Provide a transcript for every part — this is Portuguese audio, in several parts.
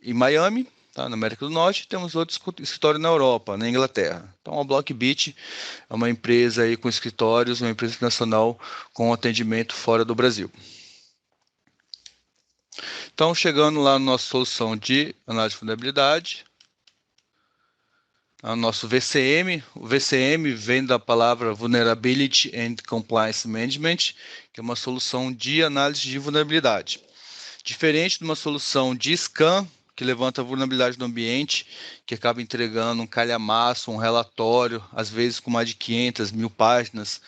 em Miami, tá, na América do Norte, temos outro escritório na Europa, na Inglaterra. Então, a Blockbit é uma empresa aí com escritórios, uma empresa internacional com atendimento fora do Brasil. Então, chegando lá na nossa solução de análise de vulnerabilidade, o nosso VCM. O VCM vem da palavra Vulnerability and Compliance Management, que é uma solução de análise de vulnerabilidade. Diferente de uma solução de scan, que levanta a vulnerabilidade do ambiente, que acaba entregando um calhamaço, um relatório, às vezes com mais de 500, 1000 páginas,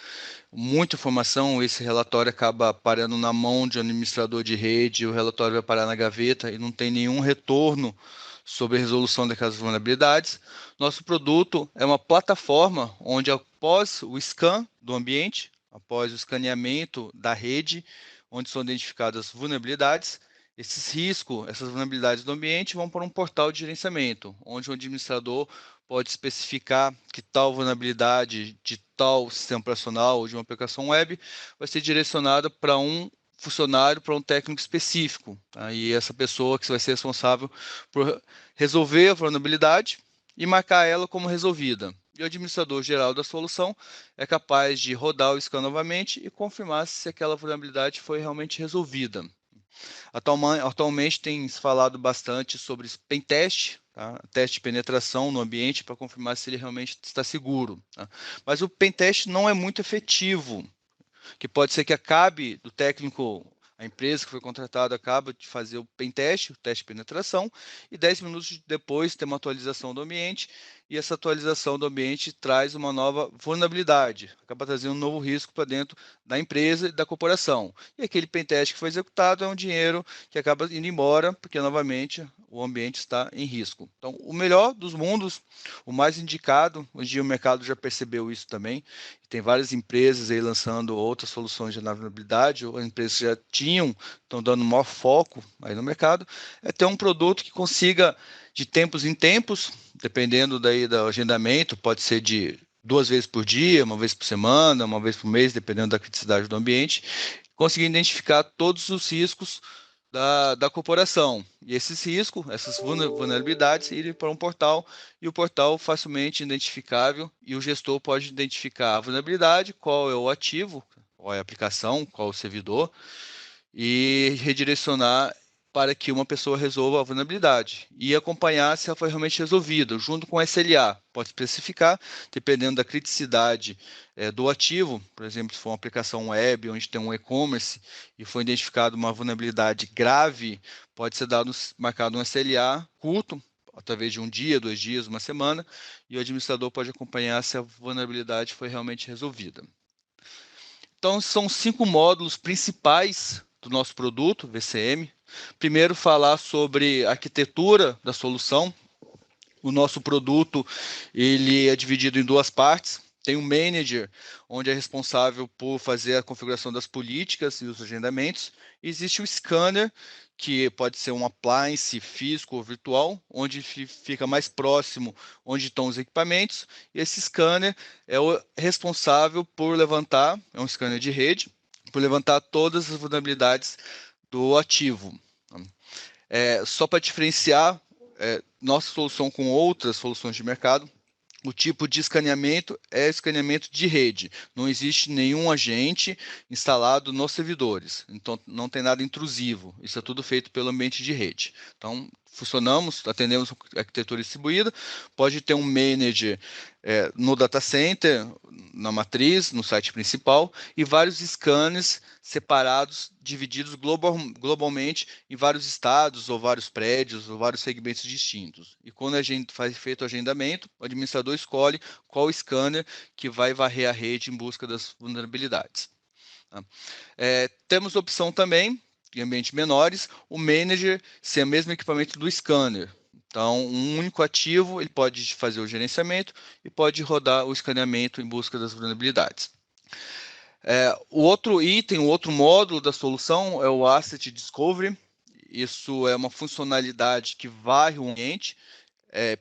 muita informação, esse relatório acaba parando na mão de um administrador de rede, o relatório vai parar na gaveta e não tem nenhum retorno sobre a resolução daquelas vulnerabilidades. Nosso produto é uma plataforma onde, após o scan do ambiente, após o escaneamento da rede, onde são identificadas vulnerabilidades, esses riscos, essas vulnerabilidades do ambiente vão para um portal de gerenciamento, onde o administrador pode especificar que tal vulnerabilidade de tal sistema operacional ou de uma aplicação web vai ser direcionada para um funcionário, para um técnico específico. Tá? E essa pessoa que vai ser responsável por resolver a vulnerabilidade e marcar ela como resolvida. E o administrador geral da solução é capaz de rodar o scan novamente e confirmar se aquela vulnerabilidade foi realmente resolvida. Atualmente tem se falado bastante sobre pentest, tá? Teste de penetração no ambiente para confirmar se ele realmente está seguro. Tá? Mas o pentest não é muito efetivo, que pode ser que acabe do técnico, a empresa que foi contratada acaba de fazer o pentest, o teste de penetração, e 10 minutos depois tem uma atualização do ambiente, e essa atualização do ambiente traz uma nova vulnerabilidade, acaba trazendo um novo risco para dentro da empresa e da corporação. E aquele pentest que foi executado é um dinheiro que acaba indo embora, porque novamente o ambiente está em risco. Então, o melhor dos mundos, o mais indicado, hoje em dia o mercado já percebeu isso também, tem várias empresas aí lançando outras soluções de vulnerabilidade, ou empresas que já tinham, estão dando maior foco aí no mercado, é ter um produto que consiga, de tempos em tempos, dependendo daí do agendamento, pode ser de 2 vezes por dia, 1 vez por semana, 1 vez por mês, dependendo da criticidade do ambiente, conseguir identificar todos os riscos da corporação. E esses riscos, essas vulnerabilidades, irem para um portal, e o portal facilmente identificável, e o gestor pode identificar a vulnerabilidade, qual é o ativo, qual é a aplicação, qual é o servidor, e redirecionar para que uma pessoa resolva a vulnerabilidade e acompanhar se ela foi realmente resolvida, junto com SLA. Pode especificar, dependendo da criticidade do ativo, por exemplo, se for uma aplicação web onde tem um e-commerce e foi identificada uma vulnerabilidade grave, pode ser marcado um SLA curto, através de um dia, 2 dias, uma semana, e o administrador pode acompanhar se a vulnerabilidade foi realmente resolvida. Então, são 5 módulos principais do nosso produto, VCM. Primeiro, falar sobre a arquitetura da solução. O nosso produto ele é dividido em 2 partes. Tem um manager, onde é responsável por fazer a configuração das políticas e os agendamentos. Existe o scanner, que pode ser um appliance físico ou virtual, onde fica mais próximo onde estão os equipamentos. E esse scanner é o responsável por levantar, é um scanner de rede, por levantar todas as vulnerabilidades do ativo. Só para diferenciar nossa solução com outras soluções de mercado, o tipo de escaneamento é escaneamento de rede. Não existe nenhum agente instalado nos servidores. Então, não tem nada intrusivo. Isso é tudo feito pelo ambiente de rede. Então, funcionamos, atendemos arquitetura distribuída. Pode ter um manager no data center, na matriz, no site principal, e vários scanners separados, divididos globalmente em vários estados, ou vários prédios, ou vários segmentos distintos. E quando a gente faz feito o agendamento, o administrador escolhe qual scanner que vai varrer a rede em busca das vulnerabilidades. Tá? Temos a opção também, em ambientes menores, o manager ser o mesmo equipamento do scanner. Então, um único ativo, ele pode fazer o gerenciamento e pode rodar o escaneamento em busca das vulnerabilidades. O outro item, o outro módulo da solução é o Asset Discovery. Isso é uma funcionalidade que varre o ambiente,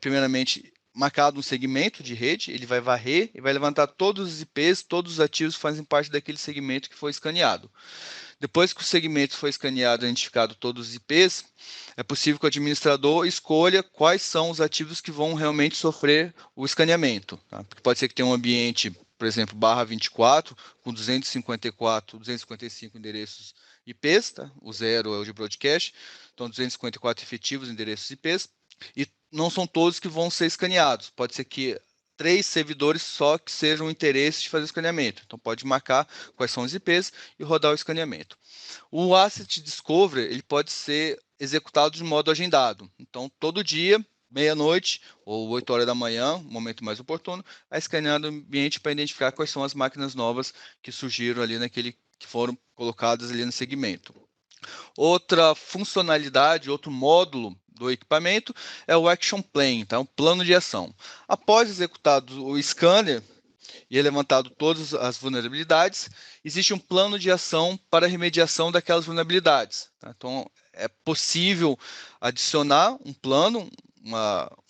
primeiramente marcado um segmento de rede, ele vai varrer e vai levantar todos os IPs, todos os ativos que fazem parte daquele segmento que foi escaneado. Depois que o segmento foi escaneado e identificado todos os IPs, é possível que o administrador escolha quais são os ativos que vão realmente sofrer o escaneamento. Tá? Porque pode ser que tenha um ambiente, por exemplo, barra 24, com 254, 255 endereços IPs, tá? O zero é o de broadcast, então 254 efetivos endereços IPs, e não são todos que vão ser escaneados. Pode ser que 3 servidores só que sejam interesse de fazer o escaneamento. Então pode marcar quais são os IPs e rodar o escaneamento. O Asset Discovery ele pode ser executado de modo agendado. Então todo dia, meia-noite ou 8 horas da manhã, momento mais oportuno, é escaneado o ambiente para identificar quais são as máquinas novas que surgiram ali que foram colocadas ali no segmento. Outra funcionalidade, outro módulo do equipamento é o Action Plan, tá? Um plano de ação. Após executado o scanner e levantado todas as vulnerabilidades, existe um plano de ação para a remediação daquelas vulnerabilidades. Tá? Então, é possível adicionar um plano,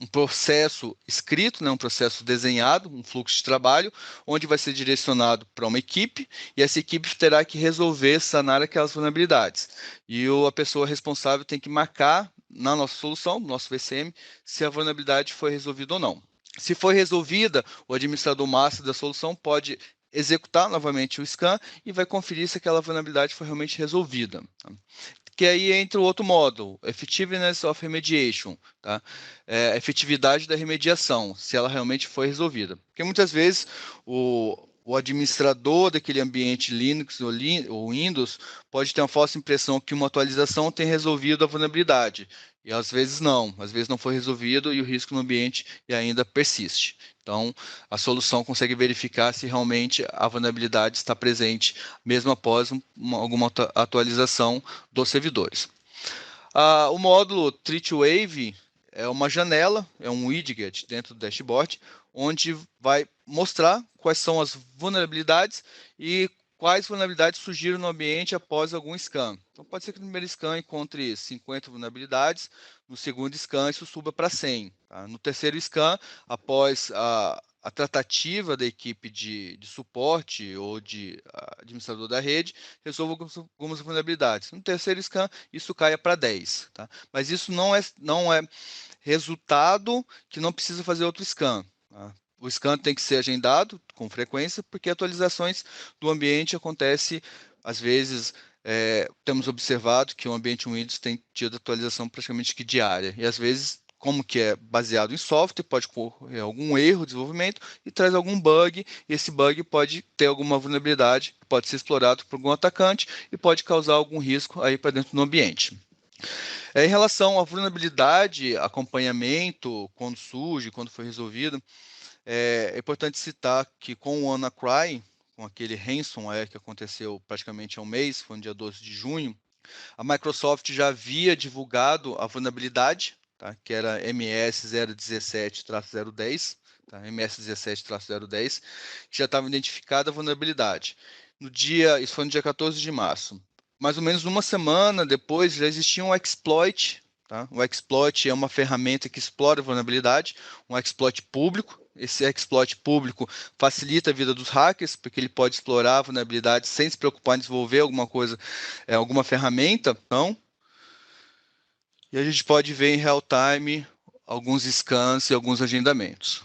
um processo escrito, né, um processo desenhado, um fluxo de trabalho, onde vai ser direcionado para uma equipe, e essa equipe terá que resolver, sanar aquelas vulnerabilidades. E a pessoa responsável tem que marcar na nossa solução, no nosso VCM, se a vulnerabilidade foi resolvida ou não. Se foi resolvida, o administrador master da solução pode executar novamente o scan e vai conferir se aquela vulnerabilidade foi realmente resolvida. Tá? Que aí entra o outro módulo, Effectiveness of Remediation, tá? A efetividade da remediação, se ela realmente foi resolvida. Porque muitas vezes o administrador daquele ambiente Linux ou Windows pode ter uma falsa impressão que uma atualização tem resolvido a vulnerabilidade. E às vezes não foi resolvido e o risco no ambiente ainda persiste. Então, a solução consegue verificar se realmente a vulnerabilidade está presente, mesmo após alguma atualização dos servidores. O módulo TreatWave é uma janela, é um widget dentro do dashboard, onde vai mostrar quais são as vulnerabilidades e quais vulnerabilidades surgiram no ambiente após algum scan. Então, pode ser que no primeiro scan encontre 50 vulnerabilidades, no segundo scan isso suba para 100. Tá? No terceiro scan, após a tratativa da equipe de suporte ou de administrador da rede, resolva algumas vulnerabilidades. No terceiro scan, isso caia para 10. Tá? Mas isso não é resultado que não precisa fazer outro scan. Tá? O scan tem que ser agendado com frequência, porque atualizações do ambiente acontecem, às vezes, temos observado que o ambiente Windows tem tido atualização praticamente que diária, e às vezes, como que é baseado em software, pode ocorrer algum erro de desenvolvimento e traz algum bug, e esse bug pode ter alguma vulnerabilidade, pode ser explorado por algum atacante e pode causar algum risco aí para dentro do ambiente. Em relação à vulnerabilidade, acompanhamento, quando surge, quando foi resolvido, é importante citar que com o WannaCry, com aquele ransomware que aconteceu praticamente há um mês, foi no dia 12 de junho, a Microsoft já havia divulgado a vulnerabilidade, tá, que era MS017-010, tá, MS17-010, que já estava identificada a vulnerabilidade. Isso foi no dia 14 de março. Mais ou menos uma semana depois já existia um exploit. Tá? O exploit é uma ferramenta que explora a vulnerabilidade, um exploit público. Esse exploit público facilita a vida dos hackers, porque ele pode explorar a vulnerabilidade sem se preocupar em desenvolver alguma coisa, alguma ferramenta. Não. E a gente pode ver em real time alguns scans e alguns agendamentos.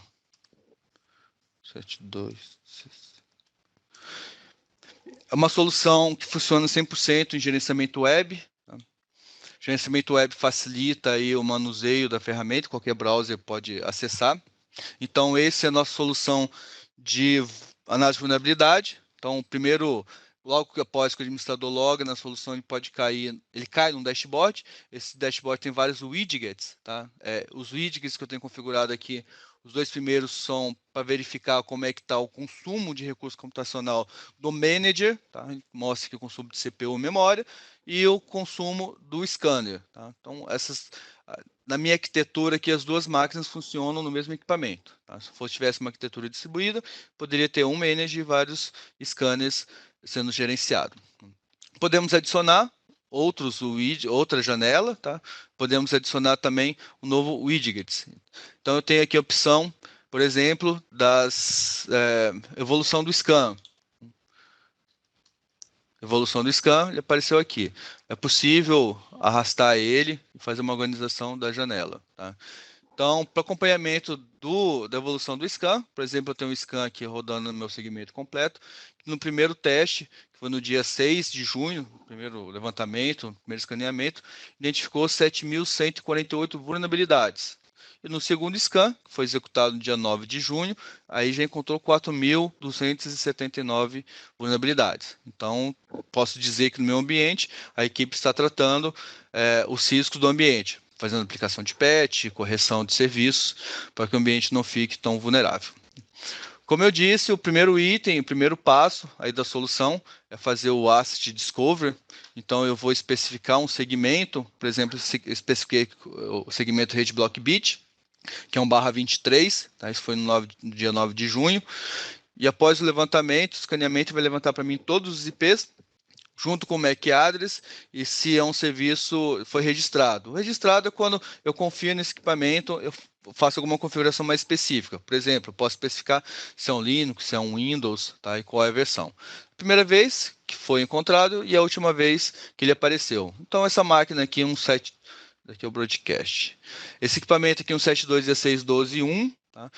72. É uma solução que funciona 100% em gerenciamento web. Tá? Gerenciamento web facilita aí o manuseio da ferramenta, qualquer browser pode acessar. Então, essa é a nossa solução de análise de vulnerabilidade. Então, primeiro, logo que após que o administrador loga na solução, ele cai num dashboard. Esse dashboard tem vários widgets. Tá? Os widgets que eu tenho configurado aqui, os 2 primeiros são para verificar como é que está o consumo de recurso computacional do manager, tá? Mostra aqui o consumo de CPU e memória, e o consumo do scanner. Tá? Então, na minha arquitetura aqui, as 2 máquinas funcionam no mesmo equipamento. Tá? Se tivesse uma arquitetura distribuída, poderia ter um manager e vários scanners sendo gerenciados. Podemos adicionar outra janela, tá? Podemos adicionar também um novo widget. Então, eu tenho aqui a opção, por exemplo, evolução do scan. evolução do scan, ele apareceu aqui. É possível arrastar ele e fazer uma organização da janela. Tá? Então, para acompanhamento da evolução do scan, por exemplo, eu tenho um scan aqui rodando no meu segmento completo. No primeiro teste, que foi no dia 6 de junho, primeiro levantamento, primeiro escaneamento, identificou 7.148 vulnerabilidades. E no segundo scan, que foi executado no dia 9 de junho, aí já encontrou 4.279 vulnerabilidades. Então, posso dizer que no meu ambiente, a equipe está tratando os riscos do ambiente, fazendo aplicação de patch, correção de serviços, para que o ambiente não fique tão vulnerável. Como eu disse, o primeiro item, o primeiro passo aí da solução é fazer o Asset Discovery. Então, eu vou especificar um segmento, por exemplo, especifiquei o segmento Rede Block Bit, que é um /23, tá? Isso foi no dia 9 de junho. E após o levantamento, o escaneamento vai levantar para mim todos os IPs, junto com o MAC address, e se é um serviço foi registrado. O registrado é quando eu confio nesse equipamento, eu faço alguma configuração mais específica. Por exemplo, eu posso especificar se é um Linux, se é um Windows, tá? E qual é a versão. Primeira vez que foi encontrado e a última vez que ele apareceu. Então, essa máquina aqui, daqui é o broadcast. Esse equipamento aqui, um 721612.1, tá?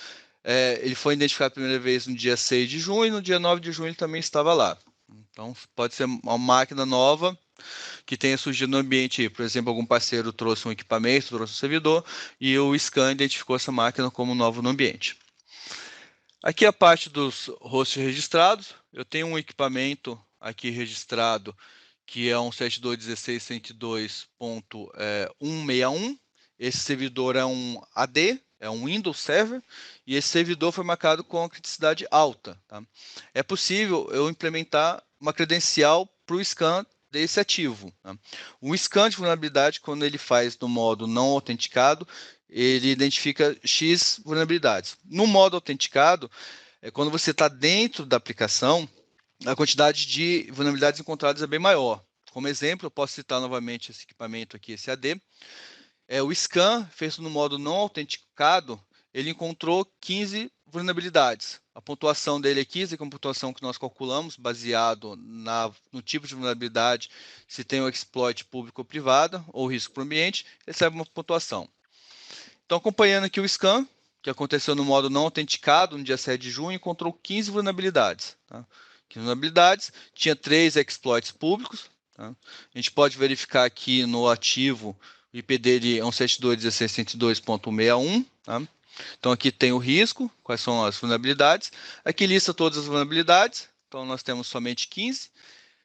Ele foi identificado a primeira vez no dia 6 de junho, e no dia 9 de junho ele também estava lá. Então, pode ser uma máquina nova que tenha surgido no ambiente. Por exemplo, algum parceiro trouxe um equipamento, trouxe um servidor, e o scan identificou essa máquina como nova no ambiente. Aqui a parte dos hosts registrados. Eu tenho um equipamento aqui registrado, que é um 7216.161. Esse servidor é um AD, é um Windows Server, e esse servidor foi marcado com a criticidade alta. Tá? É possível eu implementar uma credencial para o scan desse ativo. Tá? O scan de vulnerabilidade, quando ele faz no modo não autenticado, ele identifica X vulnerabilidades. No modo autenticado, quando você está dentro da aplicação, a quantidade de vulnerabilidades encontradas é bem maior. Como exemplo, eu posso citar novamente esse equipamento aqui, esse AD. O scan, feito no modo não autenticado, ele encontrou 15 vulnerabilidades. A pontuação dele aqui, essa é a pontuação que nós calculamos, baseado no tipo de vulnerabilidade, se tem o exploit público ou privada, ou risco para o ambiente, recebe uma pontuação. Então, acompanhando aqui o scan, que aconteceu no modo não autenticado, no dia 7 de junho, encontrou 15 vulnerabilidades. Tá? 15 vulnerabilidades, tinha 3 exploits públicos. Tá? A gente pode verificar aqui no ativo, o IP dele é um 172.16.161. Tá? Então, aqui tem o risco, quais são as vulnerabilidades. Aqui lista todas as vulnerabilidades, então nós temos somente 15.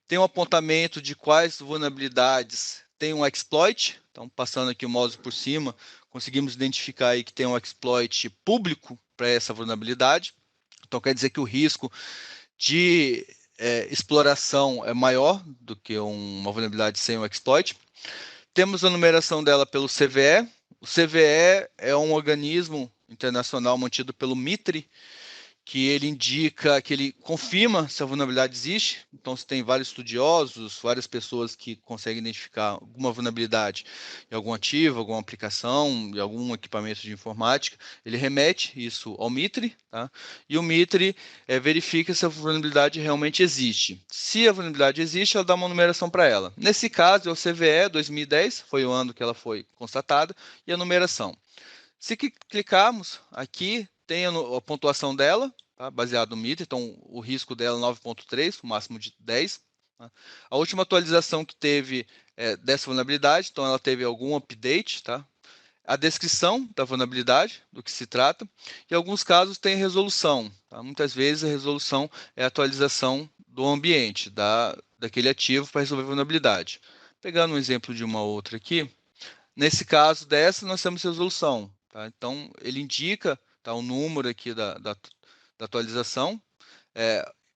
Tem um apontamento de quais vulnerabilidades tem um exploit. Então, passando aqui o mouse por cima, conseguimos identificar aí que tem um exploit público para essa vulnerabilidade. Então, quer dizer que o risco de exploração é maior do que uma vulnerabilidade sem um exploit. Temos a numeração dela pelo CVE. O CVE é um organismo internacional mantido pelo MITRE, que ele indica, que ele confirma se a vulnerabilidade existe. Então, se tem vários estudiosos, várias pessoas que conseguem identificar alguma vulnerabilidade em algum ativo, alguma aplicação, em algum equipamento de informática, ele remete isso ao MITRE, tá? E o MITRE verifica se a vulnerabilidade realmente existe. Se a vulnerabilidade existe, ela dá uma numeração para ela. Nesse caso, é o CVE 2010, foi o ano que ela foi constatada, e a numeração. Se clicarmos aqui, tem a pontuação dela, tá? Baseado no MITRE, então o risco dela é 9.3, o máximo de 10. Tá? A última atualização que teve dessa vulnerabilidade, então ela teve algum update, tá? A descrição da vulnerabilidade, do que se trata, e em alguns casos tem resolução. Tá? Muitas vezes a resolução é a atualização do ambiente, daquele ativo para resolver a vulnerabilidade. Pegando um exemplo de uma outra aqui, nesse caso dessa, nós temos resolução. Tá? Então, ele indica o número aqui da atualização,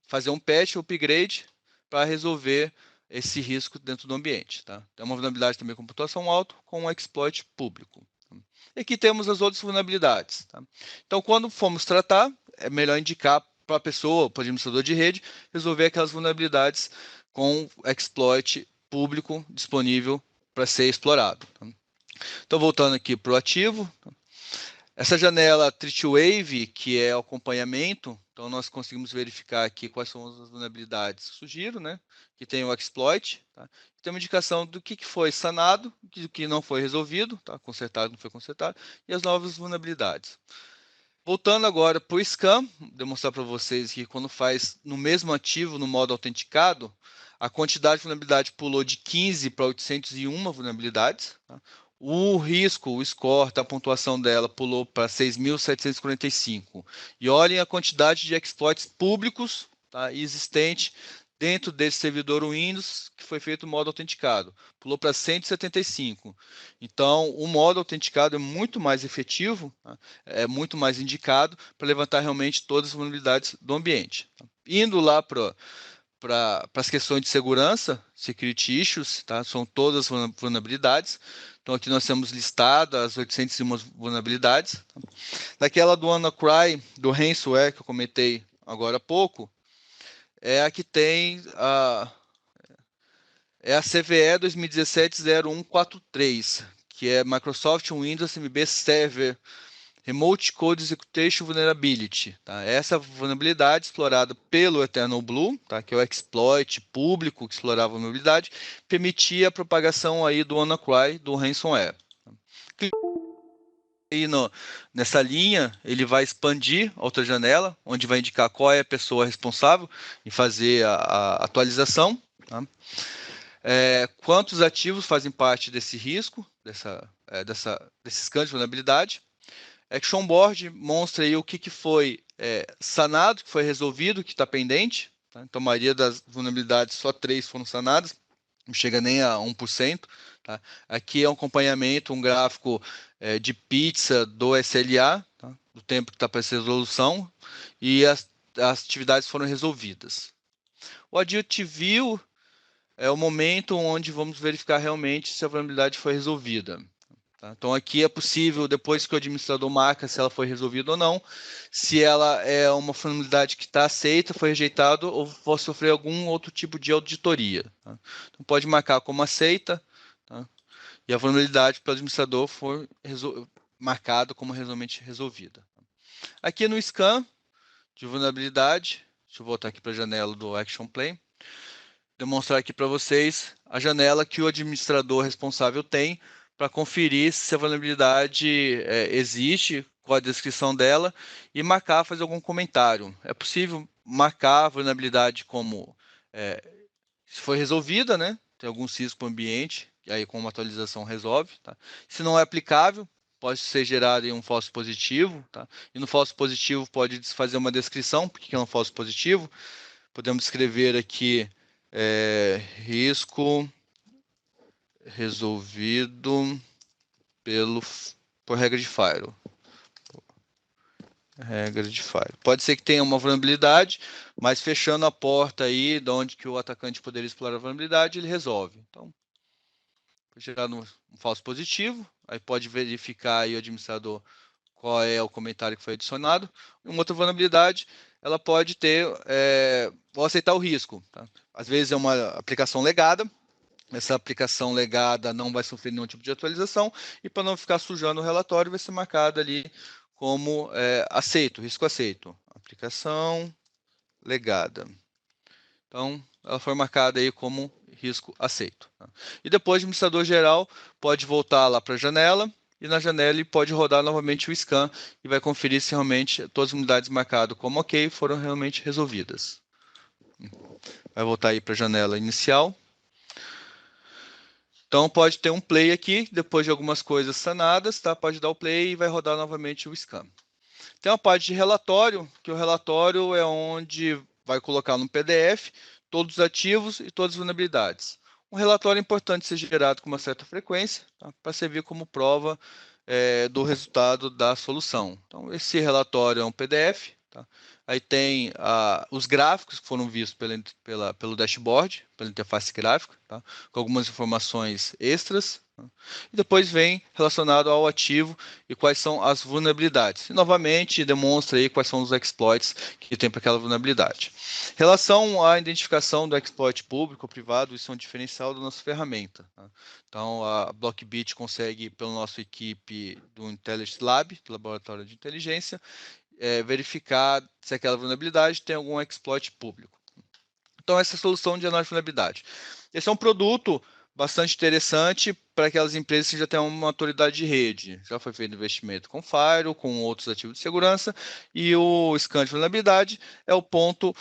fazer um patch, upgrade, para resolver esse risco dentro do ambiente. Tá? Tem uma vulnerabilidade também com pontuação alta, com um exploit público. Tá? E aqui temos as outras vulnerabilidades. Tá? Então, quando formos tratar, é melhor indicar para a pessoa, para o administrador de rede, resolver aquelas vulnerabilidades com exploit público disponível para ser explorado. Tá? Então, voltando aqui para o ativo, essa janela Treat Wave, que é o acompanhamento Então, nós conseguimos verificar aqui quais são as vulnerabilidades que surgiram, né? Que tem o exploit, tá? Tem uma indicação do que foi sanado, do que não foi resolvido, tá? Consertado, não foi consertado, e as novas vulnerabilidades. Voltando agora para o scan, demonstrar para vocês que quando faz no mesmo ativo, no modo autenticado, a quantidade de vulnerabilidade pulou de 15 para 801 vulnerabilidades. Tá? O risco, o score, a pontuação dela pulou para 6.745. E olhem a quantidade de exploits públicos, tá, existente dentro desse servidor Windows que foi feito o modo autenticado. Pulou para 175. Então, o modo autenticado é muito mais efetivo, tá, é muito mais indicado para levantar realmente todas as vulnerabilidades do ambiente. Indo lá para as questões de segurança, security issues, tá? São todas as vulnerabilidades. Então, aqui nós temos listado as 801 vulnerabilidades. Tá? Daquela do WannaCry, do ransomware, que eu comentei agora há pouco, é a que tem é a CVE 2017-0143, que é Microsoft Windows MB Server Remote Code Execution Vulnerability. Tá? Essa vulnerabilidade explorada pelo Eternal Blue, tá? Que é o exploit público que explorava a vulnerabilidade, permitia a propagação aí do WannaCry, do ransomware. E nessa linha, ele vai expandir outra janela, onde vai indicar qual é a pessoa responsável em fazer a atualização. Tá? Quantos ativos fazem parte desse risco, desse scan de vulnerabilidade. Action Board mostra aí o que foi sanado, o que foi resolvido, o que está pendente. Tá? Então, a maioria das vulnerabilidades, só 3 foram sanadas, não chega nem a 1%. Tá? Aqui é um acompanhamento, um gráfico de pizza do SLA, tá? Do tempo que está para essa resolução, e as atividades foram resolvidas. O Audit View é o momento onde vamos verificar realmente se a vulnerabilidade foi resolvida. Tá? Então, aqui é possível, depois que o administrador marca se ela foi resolvida ou não, se ela é uma vulnerabilidade que está aceita, foi rejeitado ou vai sofrer algum outro tipo de auditoria. Tá? Então, pode marcar como aceita, tá? E a vulnerabilidade pelo administrador for marcada como realmente resolvida. Aqui no scan de vulnerabilidade, deixa eu voltar aqui para a janela do Action Play, demonstrar aqui para vocês a janela que o administrador responsável tem para conferir se a vulnerabilidade existe, qual a descrição dela, e marcar, fazer algum comentário. É possível marcar a vulnerabilidade como se foi resolvida, né? Tem algum risco para o ambiente, e aí com uma atualização resolve. Tá? Se não é aplicável, pode ser gerado em um falso positivo. Tá? E no falso positivo pode fazer uma descrição, porque é um falso positivo. Podemos escrever aqui risco resolvido por regra de Firewall. Regra de Firewall. Pode ser que tenha uma vulnerabilidade, mas fechando a porta aí, de onde que o atacante poderia explorar a vulnerabilidade, ele resolve. Então, foi gerado um falso positivo, aí pode verificar aí o administrador qual é o comentário que foi adicionado. Uma outra vulnerabilidade, ela pode ter, ou aceitar o risco. Tá? Às vezes é uma aplicação legada, essa aplicação legada não vai sofrer nenhum tipo de atualização, e para não ficar sujando o relatório, vai ser marcada ali como aceito, risco aceito. Aplicação legada. Então, ela foi marcada aí como risco aceito. Tá? E depois, o administrador geral pode voltar lá para a janela, e na janela ele pode rodar novamente o scan e vai conferir se realmente todas as unidades marcadas como ok foram realmente resolvidas. Vai voltar aí para a janela inicial. Então pode ter um play aqui, depois de algumas coisas sanadas, tá? Pode dar o play e vai rodar novamente o scan. Tem uma parte de relatório, que o relatório é onde vai colocar no PDF todos os ativos e todas as vulnerabilidades. Um relatório é importante ser gerado com uma certa frequência, tá? Para servir como prova do resultado da solução. Então, esse relatório é um PDF. Tá? Aí tem os gráficos que foram vistos pelo dashboard, pela interface gráfica, tá? Com algumas informações extras. Tá? E depois vem relacionado ao ativo e quais são as vulnerabilidades. E, novamente, demonstra aí quais são os exploits que tem para aquela vulnerabilidade. Em relação à identificação do exploit público ou privado, isso é um diferencial da nossa ferramenta. Tá? Então, a Blockbit consegue, pela nossa equipe do Intelligence Lab, do Laboratório de Inteligência, verificar se aquela vulnerabilidade tem algum exploit público. Então, essa é a solução de análise de vulnerabilidade. Esse é um produto bastante interessante para aquelas empresas que já têm uma maturidade de rede. Já foi feito investimento com Firewall, com outros ativos de segurança, e o scan de vulnerabilidade é o ponto,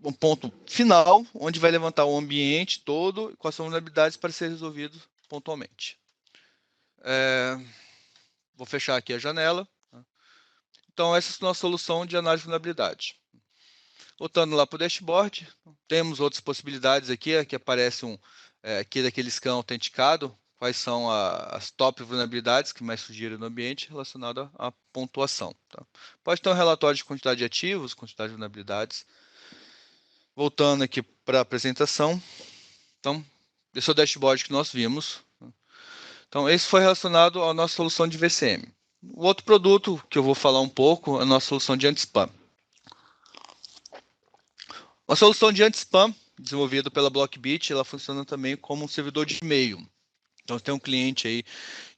um ponto final, onde vai levantar o ambiente todo com as vulnerabilidades para ser resolvido pontualmente. Vou fechar aqui a janela. Então, essa é a nossa solução de análise de vulnerabilidade. Voltando lá para o dashboard, temos outras possibilidades aqui, que aparece aqui daquele scan autenticado, quais são as top vulnerabilidades que mais surgiram no ambiente relacionado à pontuação. Tá? Pode ter um relatório de quantidade de ativos, quantidade de vulnerabilidades. Voltando aqui para a apresentação, então, esse é o dashboard que nós vimos. Então, esse foi relacionado à nossa solução de VCM. O outro produto que eu vou falar um pouco é a nossa solução de anti-spam. A solução de anti-spam, desenvolvida pela Blockbit, ela funciona também como um servidor de e-mail. Então, tem um cliente aí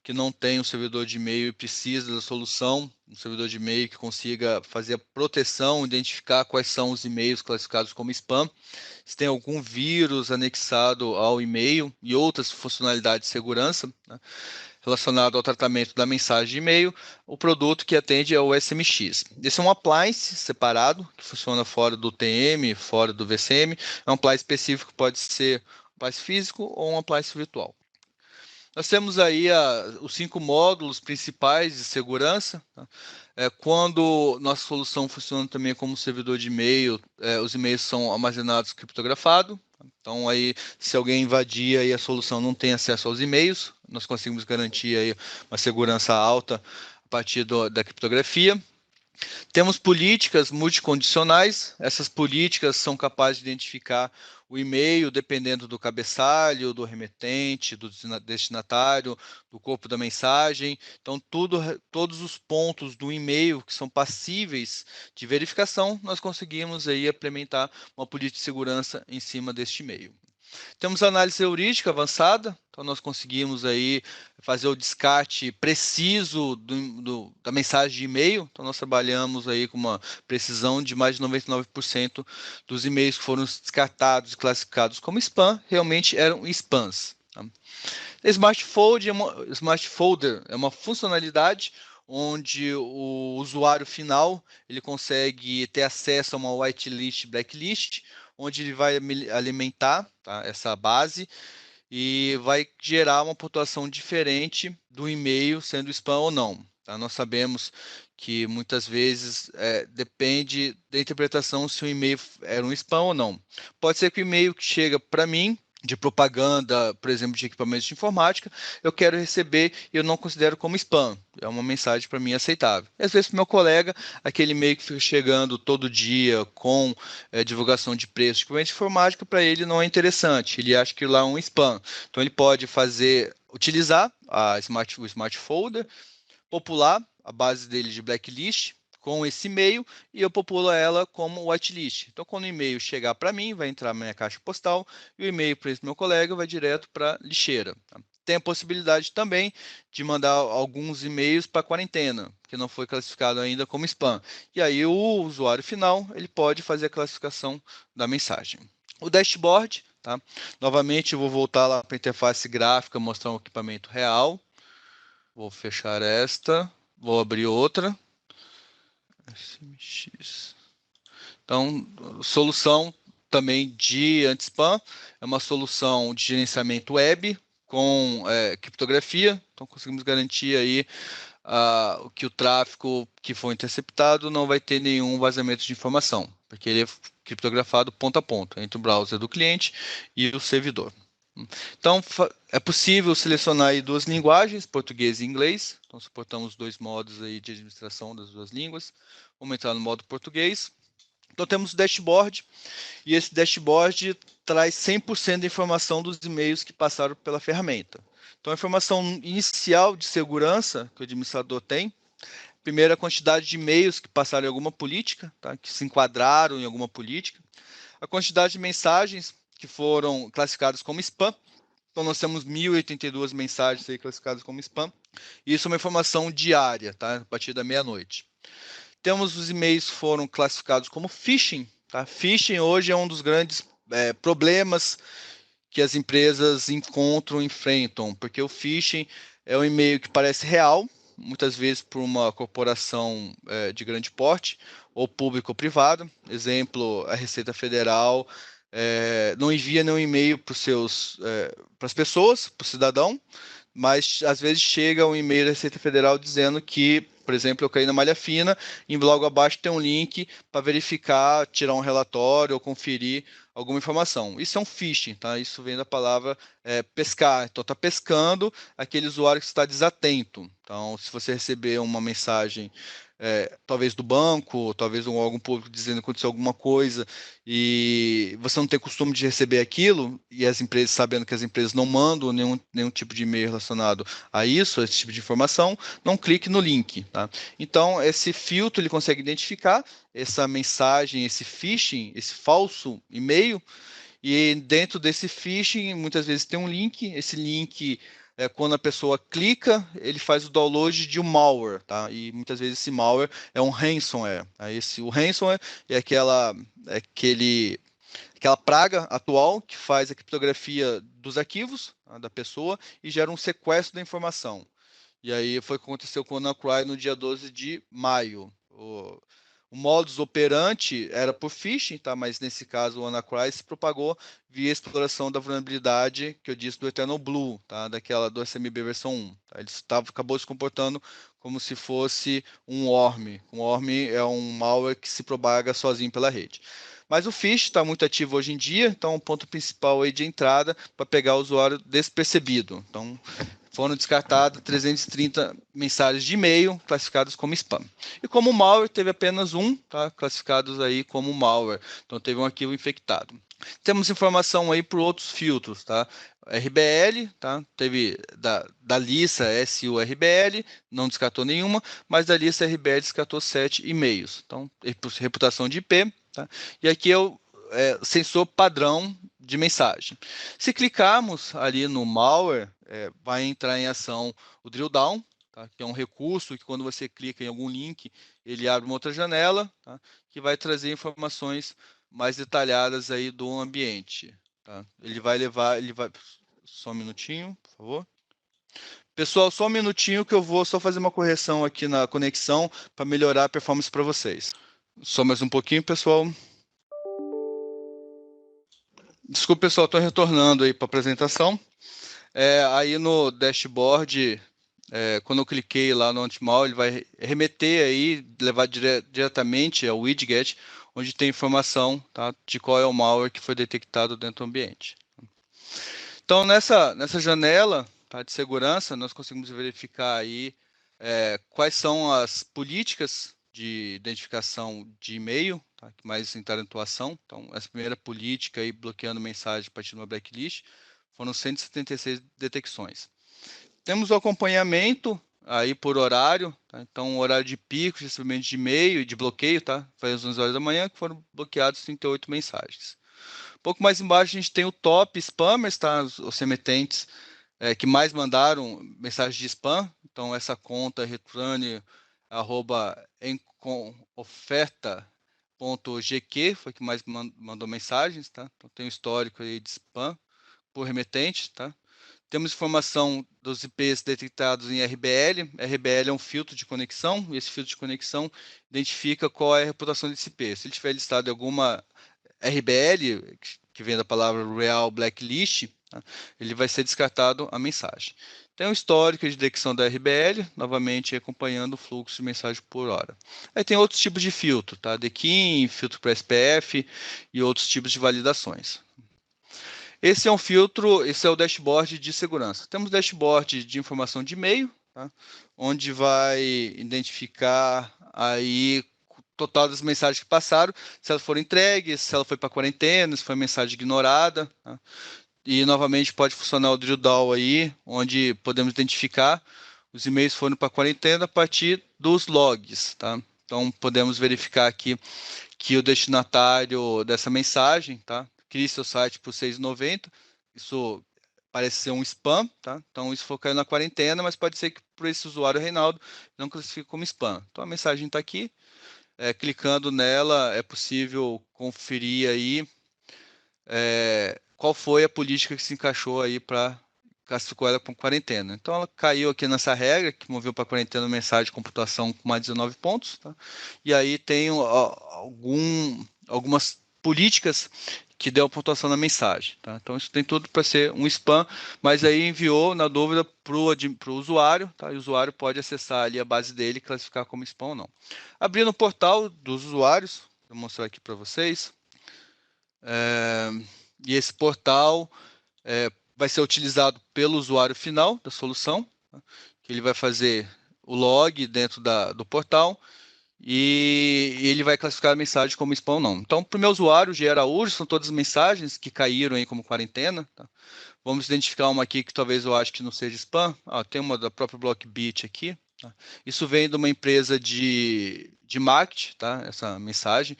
que não tem um servidor de e-mail e precisa da solução, um servidor de e-mail que consiga fazer a proteção, identificar quais são os e-mails classificados como spam, se tem algum vírus anexado ao e-mail e outras funcionalidades de segurança, né, relacionado ao tratamento da mensagem de e-mail. O produto que atende é o SMX. Esse é um appliance separado, que funciona fora do TM, fora do VCM. É um appliance específico, pode ser um appliance físico ou um appliance virtual. Nós temos aí os 5 módulos principais de segurança. Tá? Quando nossa solução funciona também como servidor de e-mail, os e-mails são armazenados criptografados. Então, aí, se alguém invadir aí a solução não tem acesso aos e-mails, nós conseguimos garantir aí uma segurança alta a partir da criptografia. Temos políticas multicondicionais. Essas políticas são capazes de identificar o e-mail dependendo do cabeçalho, do remetente, do destinatário, do corpo da mensagem. Então, todos os pontos do e-mail que são passíveis de verificação, nós conseguimos aí implementar uma política de segurança em cima deste e-mail. Temos análise heurística avançada, então nós conseguimos aí fazer o descarte preciso da mensagem de e-mail. Então nós trabalhamos aí com uma precisão de mais de 99% dos e-mails que foram descartados e classificados como spam, realmente eram spams. Tá? Smart Folder é uma funcionalidade onde o usuário final ele consegue ter acesso a uma whitelist, blacklist, onde ele vai alimentar, tá, essa base e vai gerar uma pontuação diferente do e-mail, sendo spam ou não. Tá? Nós sabemos que muitas vezes depende da interpretação se o e-mail era um spam ou não. Pode ser que o e-mail que chega para mim, de propaganda, por exemplo, de equipamentos de informática, eu quero receber e eu não considero como spam. É uma mensagem para mim aceitável. E às vezes, para o meu colega, aquele e-mail que fica chegando todo dia com divulgação de preço de equipamentos de informática, para ele não é interessante. Ele acha que lá é um spam. Então, ele pode utilizar o Smart Folder, popular a base dele de blacklist, com esse e-mail e eu populo ela como whitelist. Então, quando o e-mail chegar para mim, vai entrar na minha caixa postal e o e-mail para esse meu colega vai direto para a lixeira. Tá? Tem a possibilidade também de mandar alguns e-mails para quarentena, que não foi classificado ainda como spam. E aí o usuário final ele pode fazer a classificação da mensagem. O dashboard, tá? Novamente eu vou voltar lá para a interface gráfica, mostrar um equipamento real. Vou fechar esta, vou abrir outra. SMX. Então, solução também de anti-spam, é uma solução de gerenciamento web com criptografia, então conseguimos garantir aí que o tráfego que for interceptado não vai ter nenhum vazamento de informação, porque ele é criptografado ponto a ponto, entre o browser do cliente e o servidor. Então, é possível selecionar aí 2 linguagens, português e inglês. Então, suportamos 2 modos aí de administração das 2 línguas. Vamos entrar no modo português. Então, temos o dashboard, e esse dashboard traz 100% da informação dos e-mails que passaram pela ferramenta. Então, a informação inicial de segurança que o administrador tem, primeiro, a quantidade de e-mails que passaram em alguma política, tá? Que se enquadraram em alguma política. A quantidade de mensagens que foram classificadas como spam. Então, nós temos 1.082 mensagens aí classificadas como spam. Isso é uma informação diária, tá? A partir da meia-noite. Temos os e-mails que foram classificados como phishing. Tá? Phishing hoje é um dos grandes problemas que as empresas enfrentam, porque o phishing é um e-mail que parece real, muitas vezes por uma corporação de grande porte, ou público ou privado. Exemplo, a Receita Federal não envia nenhum e-mail para as pessoas, para o cidadão, mas às vezes chega um e-mail da Receita Federal dizendo que, por exemplo, eu caí na malha fina e logo abaixo tem um link para verificar, tirar um relatório ou conferir alguma informação. Isso é um phishing, tá? Isso vem da palavra pescar. Então, está pescando aquele usuário que está desatento. Então, se você receber uma mensagem, talvez do banco, talvez um órgão público dizendo que aconteceu alguma coisa e você não tem costume de receber aquilo, e as empresas, sabendo que as empresas não mandam nenhum tipo de e-mail relacionado a isso, a esse tipo de informação, não clique no link. Tá? Então, esse filtro ele consegue identificar essa mensagem, esse phishing, esse falso e-mail, e dentro desse phishing, muitas vezes tem um link, esse link, quando a pessoa clica, ele faz o download de um malware, tá? E muitas vezes esse malware é um ransomware. Tá? O ransomware é aquela praga atual que faz a criptografia dos arquivos, tá, da pessoa e gera um sequestro da informação. E aí foi o que aconteceu com o WannaCry no dia 12 de maio. O modus operandi era por phishing, tá? Mas nesse caso o WannaCry se propagou via exploração da vulnerabilidade que eu disse do Eternal Blue, tá? Do SMB versão 1. Tá? Ele acabou se comportando como se fosse um worm. Um worm é um malware que se propaga sozinho pela rede. Mas o phishing está muito ativo hoje em dia, então o ponto principal aí de entrada para pegar o usuário despercebido. Então, foram descartadas 330 mensagens de e-mail classificadas como spam. E como malware, teve apenas um, tá, classificados aí como malware. Então, teve um arquivo infectado. Temos informação aí por outros filtros, tá? RBL, tá? Teve da lista SURBL, não descartou nenhuma, mas da lista RBL descartou 7 e-mails. Então, reputação de IP, tá? E aqui é o sensor padrão de mensagem. Se clicarmos ali no malware, vai entrar em ação o drill down, tá? Que é um recurso que quando você clica em algum link, ele abre uma outra janela, tá? Que vai trazer informações mais detalhadas aí do ambiente. Tá? Só um minutinho, por favor. Pessoal, só um minutinho que eu vou só fazer uma correção aqui na conexão para melhorar a performance para vocês. Só mais um pouquinho, pessoal. Desculpa, pessoal, estou retornando aí para a apresentação. Aí no dashboard, quando eu cliquei lá no anti-malware, ele vai remeter aí, levar diretamente ao widget, onde tem informação, tá, de qual é o malware que foi detectado dentro do ambiente. Então, nessa janela, tá, de segurança, nós conseguimos verificar aí quais são as políticas de identificação de e-mail, tá, que mais entraram em atuação. Então, essa primeira política aí, bloqueando mensagem a partir de uma blacklist, foram 176 detecções. Temos o acompanhamento aí por horário, tá? Então, o horário de pico, de recebimento de e-mail e de bloqueio, tá? Foi às 11 horas da manhã que foram bloqueados 38 mensagens. Um pouco mais embaixo a gente tem o top spammers, tá? Os remetentes que mais mandaram mensagens de spam. Então, essa conta return@encomoferta.gq foi que mais mandou mensagens, tá? Então, tem um histórico aí de spam por remetente, tá? Temos informação dos IPs detectados em RBL. RBL é um filtro de conexão, e esse filtro de conexão identifica qual é a reputação desse IP. Se ele tiver listado em alguma RBL, que vem da palavra Real Blacklist, tá? Ele vai ser descartado a mensagem. Tem um histórico de detecção da RBL, novamente acompanhando o fluxo de mensagem por hora. Aí tem outros tipos de filtro, tá? DKIM, filtro para SPF e outros tipos de validações. Esse é o dashboard de segurança. Temos dashboard de informação de e-mail, tá? Onde vai identificar aí o total das mensagens que passaram, se elas foram entregues, se ela foi para quarentena, se foi mensagem ignorada. Tá? E novamente pode funcionar o drill down aí, onde podemos identificar os e-mails foram para quarentena a partir dos logs. Tá? Então podemos verificar aqui que o destinatário dessa mensagem, tá? Crie seu site por R$ 6,90. Isso parece ser um spam, tá? Então isso foi caiu na quarentena, mas pode ser que por esse usuário Reinaldo não classifique como spam. Então a mensagem está aqui, clicando nela é possível conferir aí qual foi a política que se encaixou aí para classificou ela como quarentena. Então ela caiu aqui nessa regra que moveu para quarentena mensagem de computação com mais 19 pontos, tá? E aí tem algumas políticas que deu pontuação na mensagem, tá? Então isso tem tudo para ser um spam, mas aí enviou na dúvida para o usuário, tá? E o usuário pode acessar ali a base dele e classificar como spam ou não. Abrindo o portal dos usuários, vou mostrar aqui para vocês. E esse portal vai ser utilizado pelo usuário final da solução, tá? Que ele vai fazer o log dentro do portal e ele vai classificar a mensagem como spam ou não. Então, para o meu usuário, G. Araújo, são todas as mensagens que caíram aí como quarentena, tá? Vamos identificar uma aqui que talvez eu acho que não seja spam. Tem uma da própria Blockbit aqui. Tá? Isso vem de uma empresa de marketing, tá? Essa mensagem.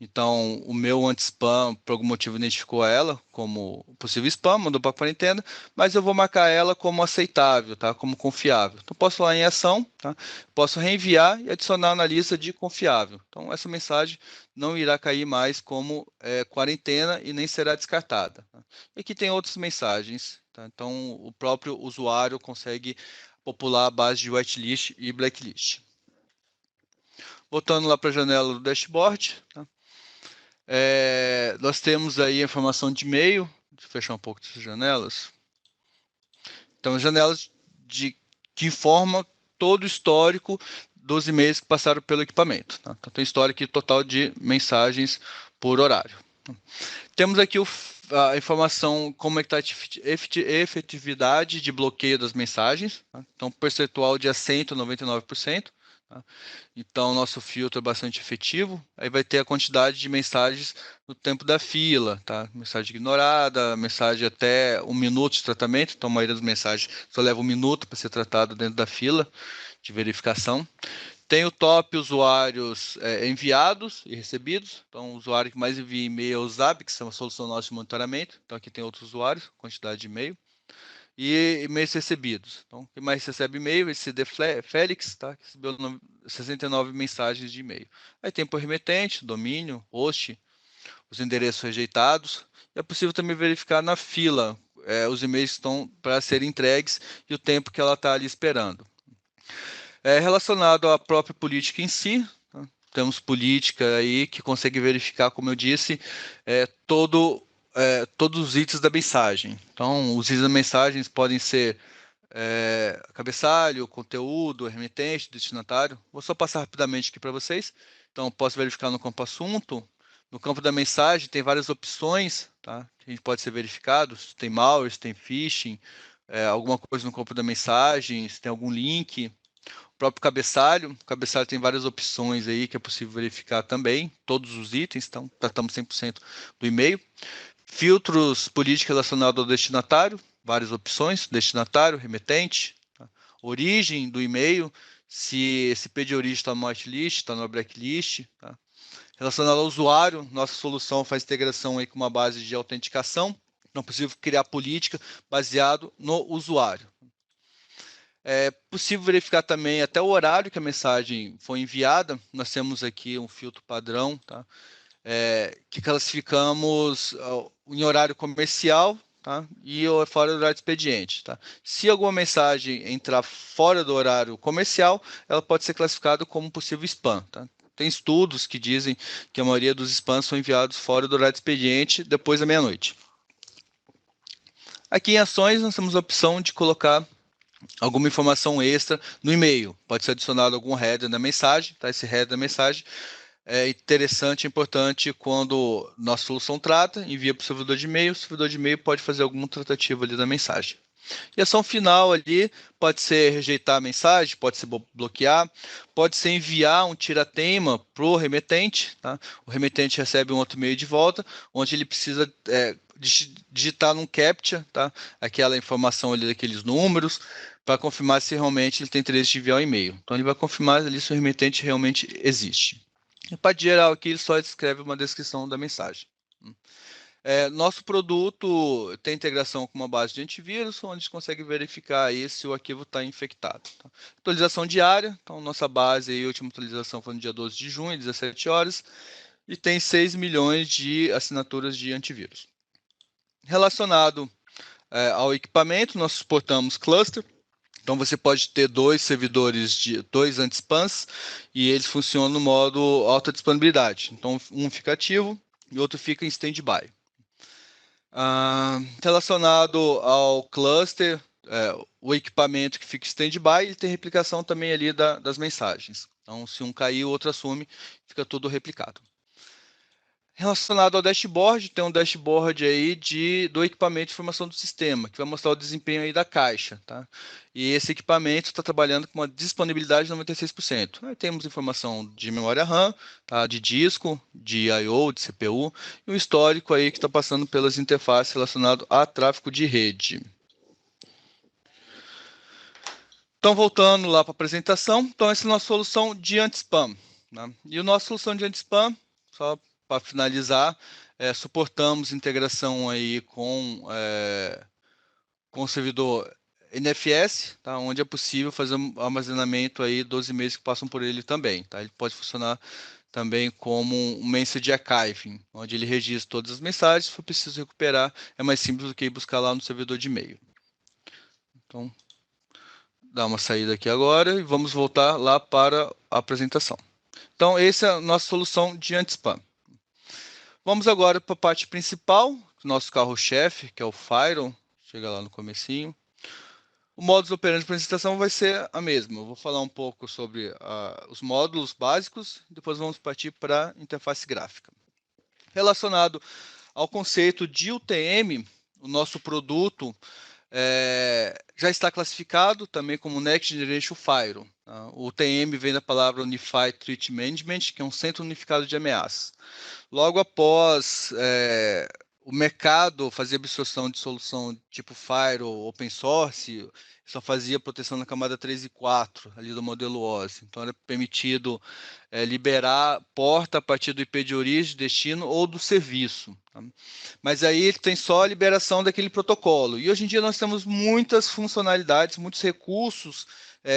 Então, o meu anti-spam, por algum motivo, identificou ela como possível spam, mandou para a quarentena, mas eu vou marcar ela como aceitável, tá? Como confiável. Então, posso ir lá em ação, tá? Posso reenviar e adicionar na lista de confiável. Então, essa mensagem não irá cair mais como quarentena e nem será descartada. Tá? E aqui tem outras mensagens, tá? Então o próprio usuário consegue popular a base de whitelist e blacklist. Voltando lá para a janela do dashboard, tá? Nós temos aí a informação de e-mail. Deixa eu fechar um pouco dessas janelas. Então, janelas que informam todo o histórico dos e-mails que passaram pelo equipamento. Tá? Então, tem histórico total de mensagens por horário. Temos aqui a informação como é que está a efetividade de bloqueio das mensagens. Tá? Então, percentual de assento 99%. Tá? Então, nosso filtro é bastante efetivo. Aí vai ter a quantidade de mensagens no tempo da fila. Tá? Mensagem ignorada, mensagem até 1 minuto de tratamento. Então, a maioria das mensagens só leva 1 minuto para ser tratado dentro da fila de verificação. Tem o top usuários enviados e recebidos. Então, o usuário que mais envia e-mail é o Zap, que é uma solução nossa de monitoramento. Então, aqui tem outros usuários, quantidade de e-mail. E e-mails recebidos. Então, quem mais recebe e-mail? Esse CD Félix, tá? Que recebeu 69 mensagens de e-mail. Aí tem por remetente, domínio, host, os endereços rejeitados. E é possível também verificar na fila os e-mails que estão para serem entregues e o tempo que ela está ali esperando. Relacionado à própria política em si, tá? Temos política aí que consegue verificar, como eu disse, todos os itens da mensagem. Então, os itens da mensagem podem ser cabeçalho, conteúdo, remetente, destinatário. Vou só passar rapidamente aqui para vocês. Então, posso verificar no campo assunto. No campo da mensagem tem várias opções, tá? Que a gente pode ser verificado. Se tem malware, se tem phishing, alguma coisa no campo da mensagem, se tem algum link. O próprio cabeçalho tem várias opções aí que é possível verificar também, todos os itens, então tratamos 100% do e-mail. Filtros política relacionado ao destinatário, várias opções, destinatário, remetente, tá? Origem do e-mail, se esse IP de origem está no whitelist, está no blacklist, tá? Relacionado ao usuário, nossa solução faz integração aí com uma base de autenticação, não é possível criar política baseado no usuário. É possível verificar também até o horário que a mensagem foi enviada. Nós temos aqui um filtro padrão, tá? Que classificamos em horário comercial, tá? E fora do horário de expediente. Tá? Se alguma mensagem entrar fora do horário comercial, ela pode ser classificada como possível spam. Tá? Tem estudos que dizem que a maioria dos spams são enviados fora do horário de expediente depois da meia-noite. Aqui em ações, nós temos a opção de colocar alguma informação extra no e-mail. Pode ser adicionado algum header na mensagem, tá? Esse header da mensagem é interessante, importante quando nossa solução trata, envia para o servidor de e-mail, o servidor de e-mail pode fazer alguma tratativa ali da mensagem. E a ação final ali pode ser rejeitar a mensagem, pode ser bloquear, pode ser enviar um tira-teima para o remetente, tá? O remetente recebe um outro e-mail de volta, onde ele precisa digitar num CAPTCHA, tá? Aquela informação ali daqueles números, para confirmar se realmente ele tem interesse de enviar o e-mail. Então ele vai confirmar ali se o remetente realmente existe. A parte geral aqui ele só escreve uma descrição da mensagem. Nosso produto tem integração com uma base de antivírus, onde a gente consegue verificar aí se o arquivo está infectado. Tá? Atualização diária, então nossa base, aí, a última atualização foi no dia 12 de junho, 17 horas, e tem 6 milhões de assinaturas de antivírus. Relacionado ao equipamento, nós suportamos cluster, então você pode ter dois servidores, dois anti-spams, e eles funcionam no modo alta disponibilidade. Então um fica ativo e outro fica em stand-by. Relacionado ao cluster, o equipamento que fica em stand-by, ele tem replicação também ali das mensagens. Então, se um cair, o outro assume, fica tudo replicado. Relacionado ao dashboard, tem um dashboard aí do equipamento de informação do sistema, que vai mostrar o desempenho aí da caixa, tá? E esse equipamento está trabalhando com uma disponibilidade de 96%. Aí temos informação de memória RAM, tá? De disco, de I/O, de CPU, e um histórico aí que está passando pelas interfaces relacionado a tráfego de rede. Então, voltando lá para a apresentação, então essa é a nossa solução de anti-spam, né? E a nossa solução de anti-spam, só para finalizar, suportamos integração aí com o servidor NFS, tá? Onde é possível fazer um armazenamento aí 12 meses que passam por ele também. Tá? Ele pode funcionar também como um message archiving, onde ele registra todas as mensagens, se for preciso recuperar, é mais simples do que ir buscar lá no servidor de e-mail. Então, dar uma saída aqui agora e vamos voltar lá para a apresentação. Então, essa é a nossa solução de anti-spam. Vamos agora para a parte principal, nosso carro-chefe, que é o Firewall. Chega lá no comecinho. O modus operandi da apresentação vai ser a mesma. Eu vou falar um pouco sobre os módulos básicos, depois vamos partir para a interface gráfica. Relacionado ao conceito de UTM, o nosso produto já está classificado também como Next Generation Firewall. Tá? O UTM vem da palavra Unified Threat Management, que é um centro unificado de ameaças. Logo após o mercado fazer absorção de solução tipo Firewall, open source, só fazia proteção na camada 3 e 4, ali do modelo OSI. Então, era permitido liberar porta a partir do IP de origem, destino ou do serviço. Tá? Mas aí tem só a liberação daquele protocolo. E hoje em dia nós temos muitas funcionalidades, muitos recursos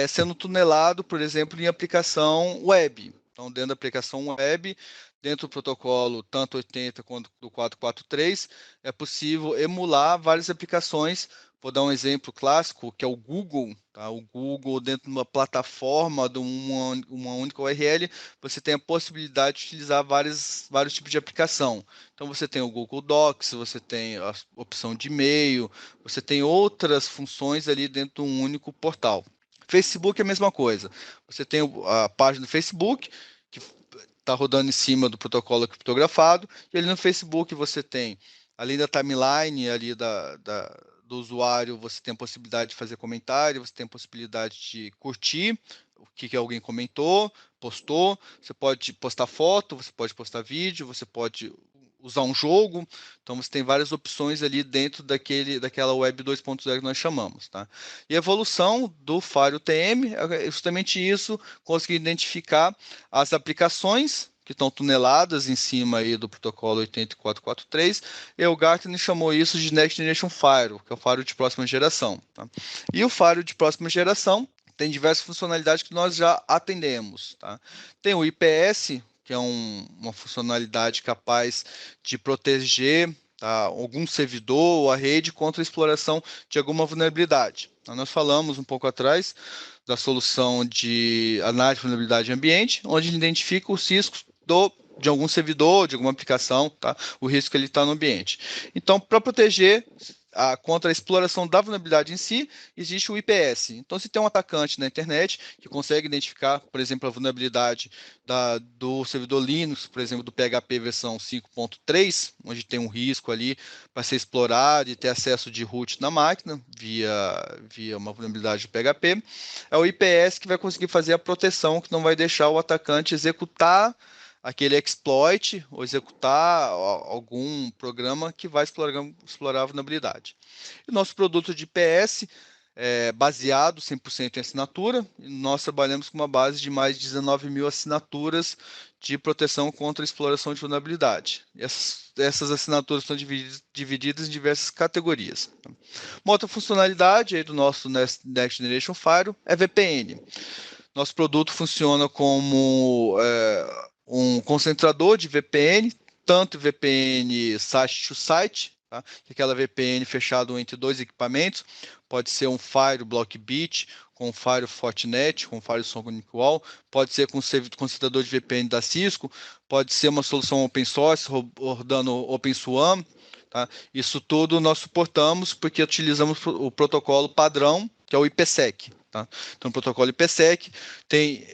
sendo tunelados, por exemplo, em aplicação web. Então, dentro da aplicação web, dentro do protocolo, tanto 80 quanto do 443, é possível emular várias aplicações. Vou dar um exemplo clássico, que é o Google. Tá? O Google, dentro de uma plataforma, de uma única URL, você tem a possibilidade de utilizar vários tipos de aplicação. Então, você tem o Google Docs, você tem a opção de e-mail, você tem outras funções ali dentro de um único portal. Facebook é a mesma coisa. Você tem a página do Facebook, que está rodando em cima do protocolo criptografado, e ali no Facebook você tem, além da timeline ali do usuário, você tem a possibilidade de fazer comentário, você tem a possibilidade de curtir o que alguém comentou, postou, você pode postar foto, você pode postar vídeo, você pode usar um jogo, então você tem várias opções ali dentro daquela web 2.0 que nós chamamos, tá? E a evolução do Firewall TM é justamente isso, conseguir identificar as aplicações que estão tuneladas em cima aí do protocolo 8443, e o Gartner chamou isso de Next Generation Firewall, que é o firewall de próxima geração. Tá? E o firewall de próxima geração tem diversas funcionalidades que nós já atendemos. Tá? Tem o IPS, que é uma funcionalidade capaz de proteger algum servidor ou a rede contra a exploração de alguma vulnerabilidade. Então, nós falamos um pouco atrás da solução de análise de vulnerabilidade ambiente, onde ele identifica os riscos de algum servidor, de alguma aplicação, tá? O risco que ele está no ambiente. Então, para proteger contra a exploração da vulnerabilidade em si, existe o IPS. Então, se tem um atacante na internet que consegue identificar, por exemplo, a vulnerabilidade do servidor Linux, por exemplo, do PHP versão 5.3, onde tem um risco ali para ser explorado e ter acesso de root na máquina via uma vulnerabilidade do PHP, é o IPS que vai conseguir fazer a proteção, que não vai deixar o atacante executar aquele exploit ou executar algum programa que vai explorar a vulnerabilidade. E o nosso produto de IPS é baseado 100% em assinatura, e nós trabalhamos com uma base de mais de 19 mil assinaturas de proteção contra a exploração de vulnerabilidade. Essas assinaturas estão divididas em diversas categorias. Uma outra funcionalidade aí do nosso Next Generation Firewall é VPN. Nosso produto funciona como um concentrador de VPN, tanto VPN site-to-site, tá? Aquela VPN fechada entre dois equipamentos, pode ser um Firewall Blockbit, com Firewall Fortinet, com Firewall SonicWall, pode ser com concentrador de VPN da Cisco, pode ser uma solução open source, rodando OpenSWAM, tá? Isso tudo nós suportamos porque utilizamos o protocolo padrão, que é o IPsec. Tá? Então, o protocolo IPsec tem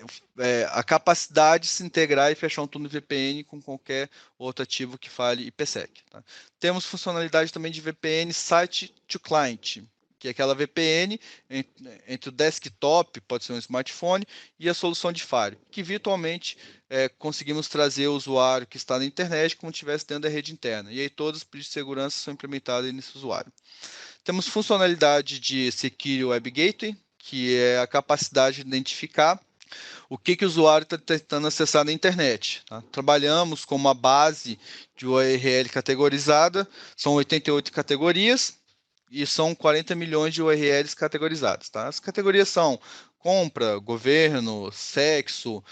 a capacidade de se integrar e fechar um túnel VPN com qualquer outro ativo que fale IPsec. Tá? Temos funcionalidade também de VPN Site to Client, que é aquela VPN entre o desktop, pode ser um smartphone, e a solução de firewall, que virtualmente conseguimos trazer o usuário que está na internet como se estivesse dentro da rede interna. E aí todas as políticas de segurança são implementadas nesse usuário. Temos funcionalidade de Secure Web Gateway, que é a capacidade de identificar o que o usuário está tentando acessar na internet. Tá? Trabalhamos com uma base de URL categorizada, são 88 categorias e são 40 milhões de URLs categorizadas. Tá? As categorias são compra, governo, sexo,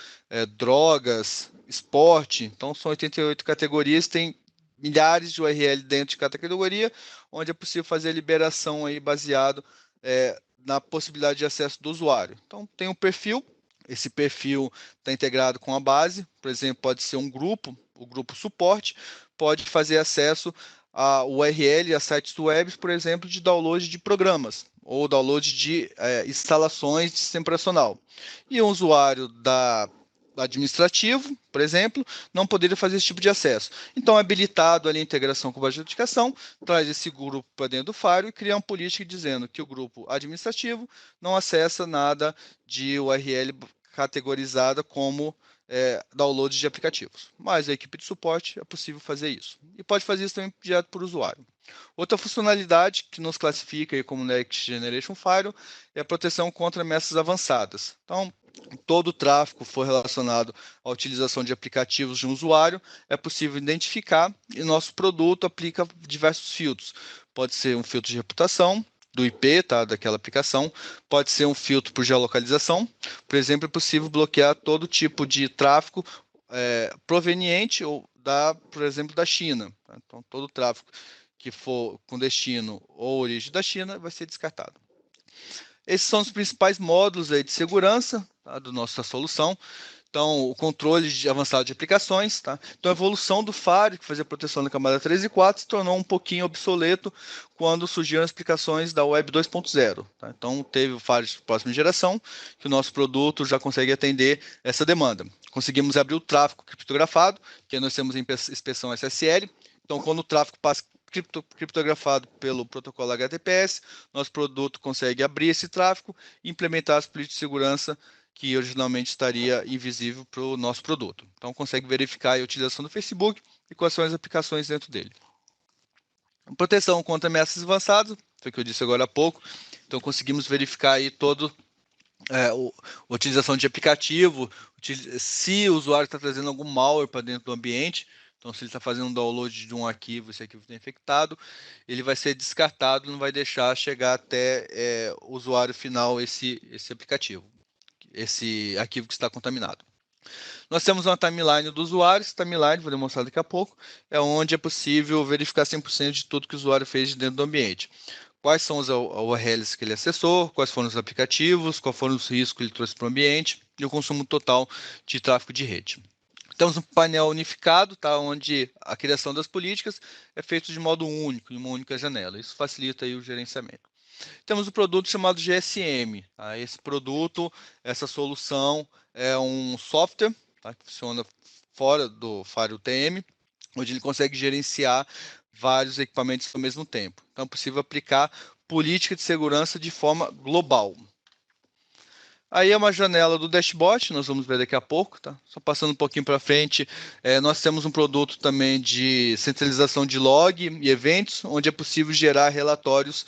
drogas, esporte. Então, são 88 categorias, tem milhares de URL dentro de cada categoria, onde é possível fazer a liberação aí baseado na possibilidade de acesso do usuário. Então, tem um perfil, esse perfil está integrado com a base, por exemplo, pode ser um grupo, o grupo suporte, pode fazer acesso a URL, a sites web, por exemplo, de download de programas, ou download de instalações de sistema operacional. E um usuário administrativo, por exemplo, não poderia fazer esse tipo de acesso. Então, habilitado ali a integração com a base de autenticação, traz esse grupo para dentro do firewall e cria uma política dizendo que o grupo administrativo não acessa nada de URL categorizada como download de aplicativos. Mas a equipe de suporte é possível fazer isso. E pode fazer isso também direto por usuário. Outra funcionalidade que nos classifica aí como Next Generation Firewall é a proteção contra ameaças avançadas. Então, todo o tráfego for relacionado à utilização de aplicativos de um usuário, é possível identificar e nosso produto aplica diversos filtros. Pode ser um filtro de reputação do IP, tá, daquela aplicação, pode ser um filtro por geolocalização. Por exemplo, é possível bloquear todo tipo de tráfego proveniente por exemplo, da China. Tá? Então, todo o tráfego que for com destino ou origem da China vai ser descartado. Esses são os principais módulos aí de segurança, tá, da nossa solução. Então, o controle avançado de aplicações. Tá? Então, a evolução do Firewall, que fazia proteção da camada 3 e 4, se tornou um pouquinho obsoleto quando surgiram as aplicações da Web 2.0. Tá? Então, teve o Firewall de próxima geração, que o nosso produto já consegue atender essa demanda. Conseguimos abrir o tráfego criptografado, que nós temos em inspeção SSL. Então, quando o tráfego passa criptografado pelo protocolo HTTPS, nosso produto consegue abrir esse tráfego e implementar as políticas de segurança que originalmente estaria invisível para o nosso produto. Então, consegue verificar a utilização do Facebook e quais são as aplicações dentro dele. Proteção contra ameaças avançadas, foi o que eu disse agora há pouco. Então, conseguimos verificar aí a utilização de aplicativo, se o usuário está trazendo algum malware para dentro do ambiente. Então, se ele está fazendo um download de um arquivo, esse arquivo está infectado, ele vai ser descartado, não vai deixar chegar até o usuário final esse aplicativo, esse arquivo que está contaminado. Nós temos uma timeline do usuário, essa timeline, vou demonstrar daqui a pouco, é onde é possível verificar 100% de tudo que o usuário fez dentro do ambiente. Quais são as URLs que ele acessou, quais foram os aplicativos, quais foram os riscos que ele trouxe para o ambiente e o consumo total de tráfego de rede. Temos um painel unificado, tá, onde a criação das políticas é feita de modo único, em uma única janela. Isso facilita aí o gerenciamento. Temos um produto chamado GSM. Tá? Esse produto, essa solução é um software, tá, que funciona fora do Firewall TM, onde ele consegue gerenciar vários equipamentos ao mesmo tempo. Então, é possível aplicar política de segurança de forma global. Aí é uma janela do dashboard, nós vamos ver daqui a pouco, tá? Só passando um pouquinho para frente, nós temos um produto também de centralização de log e eventos, onde é possível gerar relatórios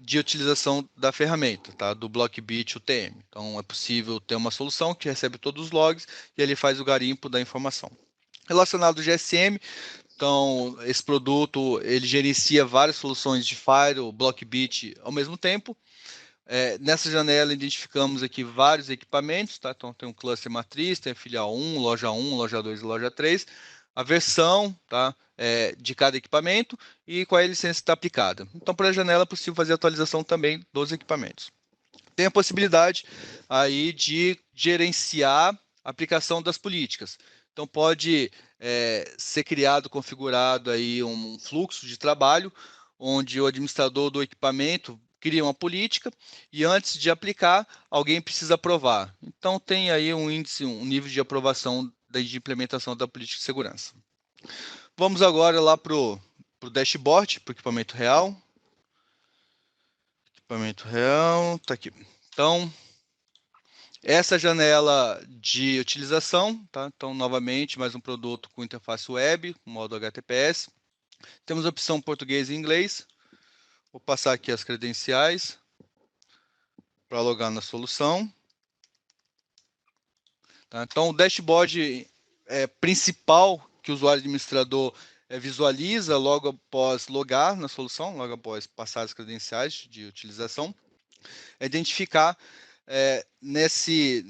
de utilização da ferramenta, tá? Do Blockbit UTM. Então, é possível ter uma solução que recebe todos os logs e ele faz o garimpo da informação. Relacionado ao GSM, então, esse produto ele gerencia várias soluções de Firewall, Blockbit ao mesmo tempo. Nessa janela, identificamos aqui vários equipamentos, tá? Então, tem um cluster matriz, tem a filial 1, loja 2 e loja 3, a versão, tá? De cada equipamento e qual é a licença que está aplicada. Então, por a janela é possível fazer a atualização também dos equipamentos. Tem a possibilidade aí de gerenciar a aplicação das políticas. Então, pode ser criado, configurado aí um fluxo de trabalho, onde o administrador do equipamento cria uma política e antes de aplicar, alguém precisa aprovar. Então, tem aí um índice, um nível de aprovação de implementação da política de segurança. Vamos agora lá para o dashboard, para o equipamento real. Equipamento real, está aqui. Então, essa janela de utilização, tá? Então, novamente, mais um produto com interface web, modo HTTPS. Temos a opção português e inglês. Vou passar aqui as credenciais para logar na solução. Tá? Então, o dashboard principal que o usuário administrador visualiza logo após logar na solução, logo após passar as credenciais de utilização, é identificar nesses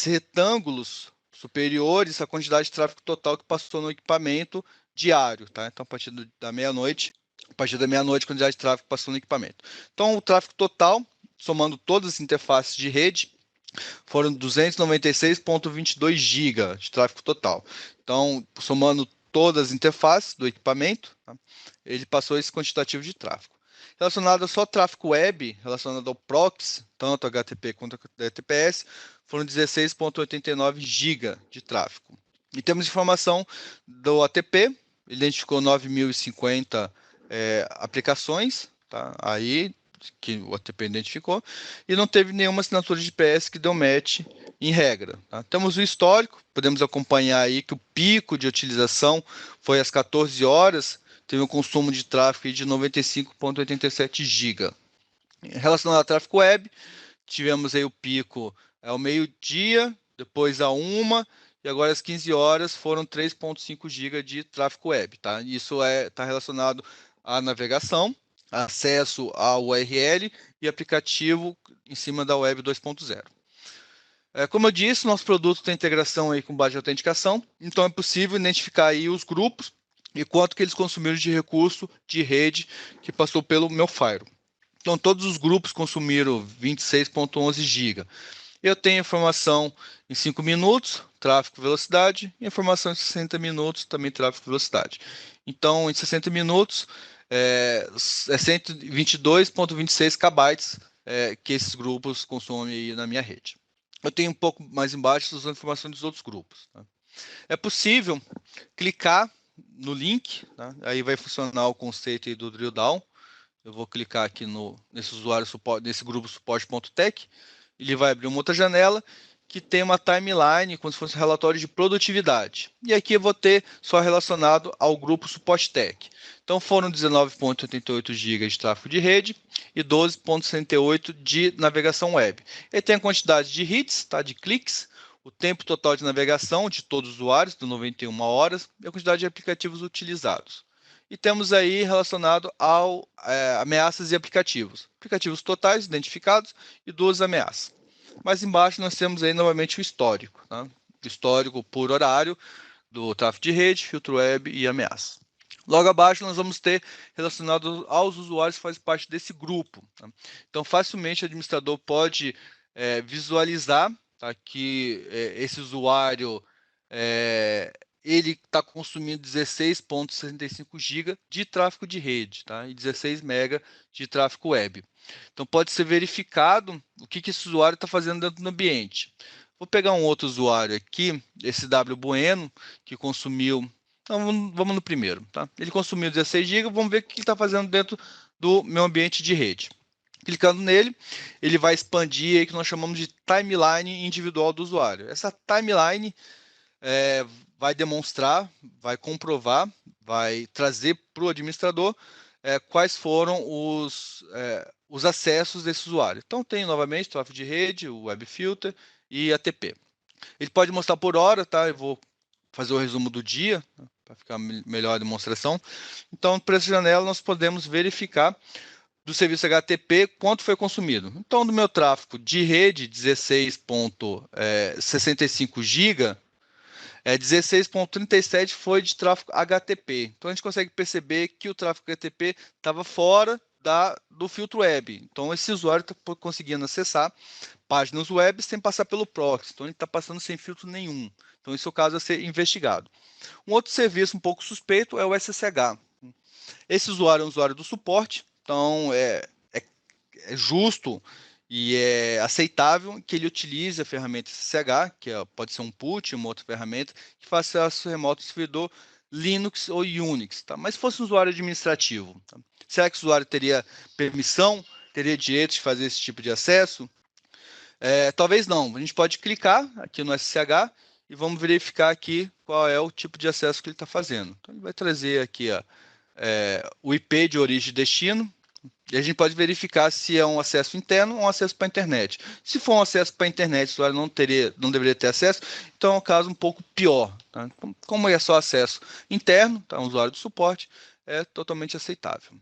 retângulos superiores a quantidade de tráfego total que passou no equipamento diário, tá? Então, a partir da meia-noite, a quantidade de tráfego que passou no equipamento. Então, o tráfego total, somando todas as interfaces de rede, foram 296,22 GB de tráfego total. Então, somando todas as interfaces do equipamento, tá? Ele passou esse quantitativo de tráfego. Relacionado a só tráfego web, relacionado ao proxy, tanto HTTP quanto HTTPS, foram 16,89 GB de tráfego. E temos informação do ATP, identificou 9.050 aplicações, tá? Aí que o ATP identificou, e não teve nenhuma assinatura de PS que deu match em regra. Tá? Temos o histórico, podemos acompanhar aí que o pico de utilização foi às 14 horas, teve um consumo de tráfego de 95,87 GB. Relacionado ao tráfego web, tivemos aí o pico ao meio-dia, depois a 1, e agora às 15 horas foram 3,5 GB de tráfego web. Tá? Isso está relacionado à navegação, acesso ao URL e aplicativo em cima da Web 2.0. Como eu disse, nosso produto tem integração aí com base de autenticação, então é possível identificar aí os grupos e quanto que eles consumiram de recurso de rede que passou pelo meu firewall. Então, todos os grupos consumiram 26,11 GB. Eu tenho informação em 5 minutos, tráfego e velocidade, e informação em 60 minutos, também tráfego e velocidade. Então, em 60 minutos, 122,26 KB que esses grupos consomem aí na minha rede. Eu tenho um pouco mais embaixo as informações dos outros grupos. Tá? É possível clicar no link, tá? Aí vai funcionar o conceito aí do drill down. Eu vou clicar aqui nesse usuário suporte, nesse grupo suporte.tech. Ele vai abrir uma outra janela que tem uma timeline, como se fosse um relatório de produtividade. E aqui eu vou ter só relacionado ao grupo suporte tech. Então foram 19,88 GB de tráfego de rede e 12,68 de navegação web. E tem a quantidade de hits, tá, de cliques, o tempo total de navegação de todos os usuários, de 91 horas, e a quantidade de aplicativos utilizados. E temos aí relacionado ao ameaças e aplicativos. Aplicativos totais identificados e 2 ameaças. Mais embaixo nós temos aí novamente o histórico. Tá? O histórico por horário do tráfego de rede, filtro web e ameaça. Logo abaixo nós vamos ter relacionado aos usuários que fazem parte desse grupo. Tá? Então facilmente o administrador pode visualizar, tá, que esse usuário ele está consumindo 16,65 GB de tráfego de rede, tá? E 16 MB de tráfego web. Então, pode ser verificado o que esse usuário está fazendo dentro do ambiente. Vou pegar um outro usuário aqui, esse W Bueno, que consumiu... Então, vamos no primeiro. Tá? Ele consumiu 16 GB, vamos ver o que ele está fazendo dentro do meu ambiente de rede. Clicando nele, ele vai expandir aí que nós chamamos de timeline individual do usuário. Essa timeline vai demonstrar, vai comprovar, vai trazer para o administrador quais foram os acessos desse usuário. Então, tem novamente tráfego de rede, o Web Filter e ATP. Ele pode mostrar por hora, tá? Eu vou fazer o resumo do dia, para ficar melhor a demonstração. Então, para essa janela, nós podemos verificar do serviço HTTP quanto foi consumido. Então, do meu tráfego de rede, 16,65 GB, 16,37 foi de tráfego HTTP. Então, a gente consegue perceber que o tráfego HTTP estava fora do filtro web. Então, esse usuário está conseguindo acessar páginas web sem passar pelo proxy. Então, ele está passando sem filtro nenhum. Então, esse é o caso a ser investigado. Um outro serviço um pouco suspeito é o SSH. Esse usuário é um usuário do suporte, então é justo e é aceitável que ele utilize a ferramenta SSH, que pode ser um put, uma outra ferramenta, que faça acesso remoto ao servidor Linux ou Unix. Tá? Mas se fosse um usuário administrativo, tá? Será que o usuário teria permissão, teria direito de fazer esse tipo de acesso? Talvez não. A gente pode clicar aqui no SSH e vamos verificar aqui qual é o tipo de acesso que ele está fazendo. Então, ele vai trazer aqui o IP de origem e destino, e a gente pode verificar se é um acesso interno ou um acesso para a internet. Se for um acesso para a internet, o usuário não deveria ter acesso, então é um caso um pouco pior. Tá? Como é só acesso interno, tá? Um usuário de suporte, é totalmente aceitável.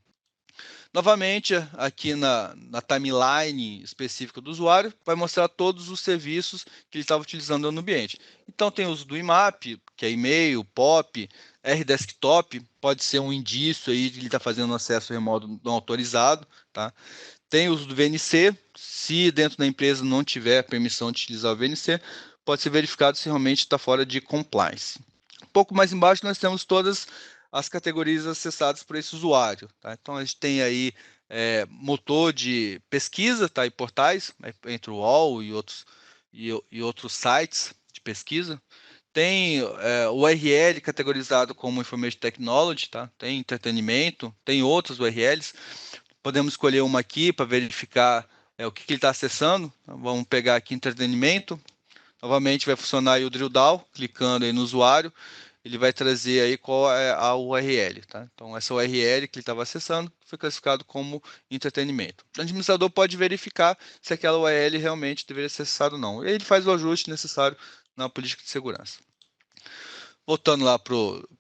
Novamente, aqui na timeline específica do usuário, vai mostrar todos os serviços que ele estava utilizando no ambiente. Então, tem o uso do IMAP, que é e-mail, POP, RDesktop, pode ser um indício aí de ele estar fazendo acesso remoto não autorizado. Tá? Tem o uso do VNC, se dentro da empresa não tiver permissão de utilizar o VNC, pode ser verificado se realmente está fora de compliance. Um pouco mais embaixo nós temos todas as categorias acessadas por esse usuário. Tá? Então, a gente tem aí motor de pesquisa, tá? E portais, entre o UOL e outros sites de pesquisa. Tem o URL categorizado como Information Technology, tá? Tem entretenimento, tem outros URLs. Podemos escolher uma aqui para verificar o que ele está acessando. Então, vamos pegar aqui entretenimento. Novamente vai funcionar aí o drill down, clicando aí no usuário, ele vai trazer aí qual é a URL, tá? Então essa URL que ele estava acessando foi classificado como entretenimento. O administrador pode verificar se aquela URL realmente deveria ser acessada ou não. E ele faz o ajuste necessário na política de segurança. Voltando lá para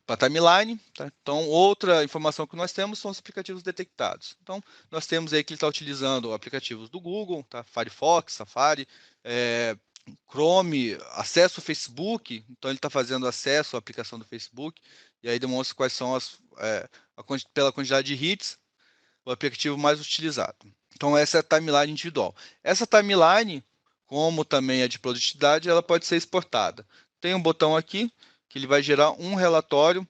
a timeline, tá? Então, outra informação que nós temos são os aplicativos detectados. Então, nós temos aí que ele está utilizando aplicativos do Google, tá? Firefox, Safari, Chrome, acesso ao Facebook, então ele está fazendo acesso à aplicação do Facebook, e aí demonstra quais são pela quantidade de hits, o aplicativo mais utilizado. Então, essa é a timeline individual. Essa timeline, como também a de produtividade, ela pode ser exportada. Tem um botão aqui, que ele vai gerar um relatório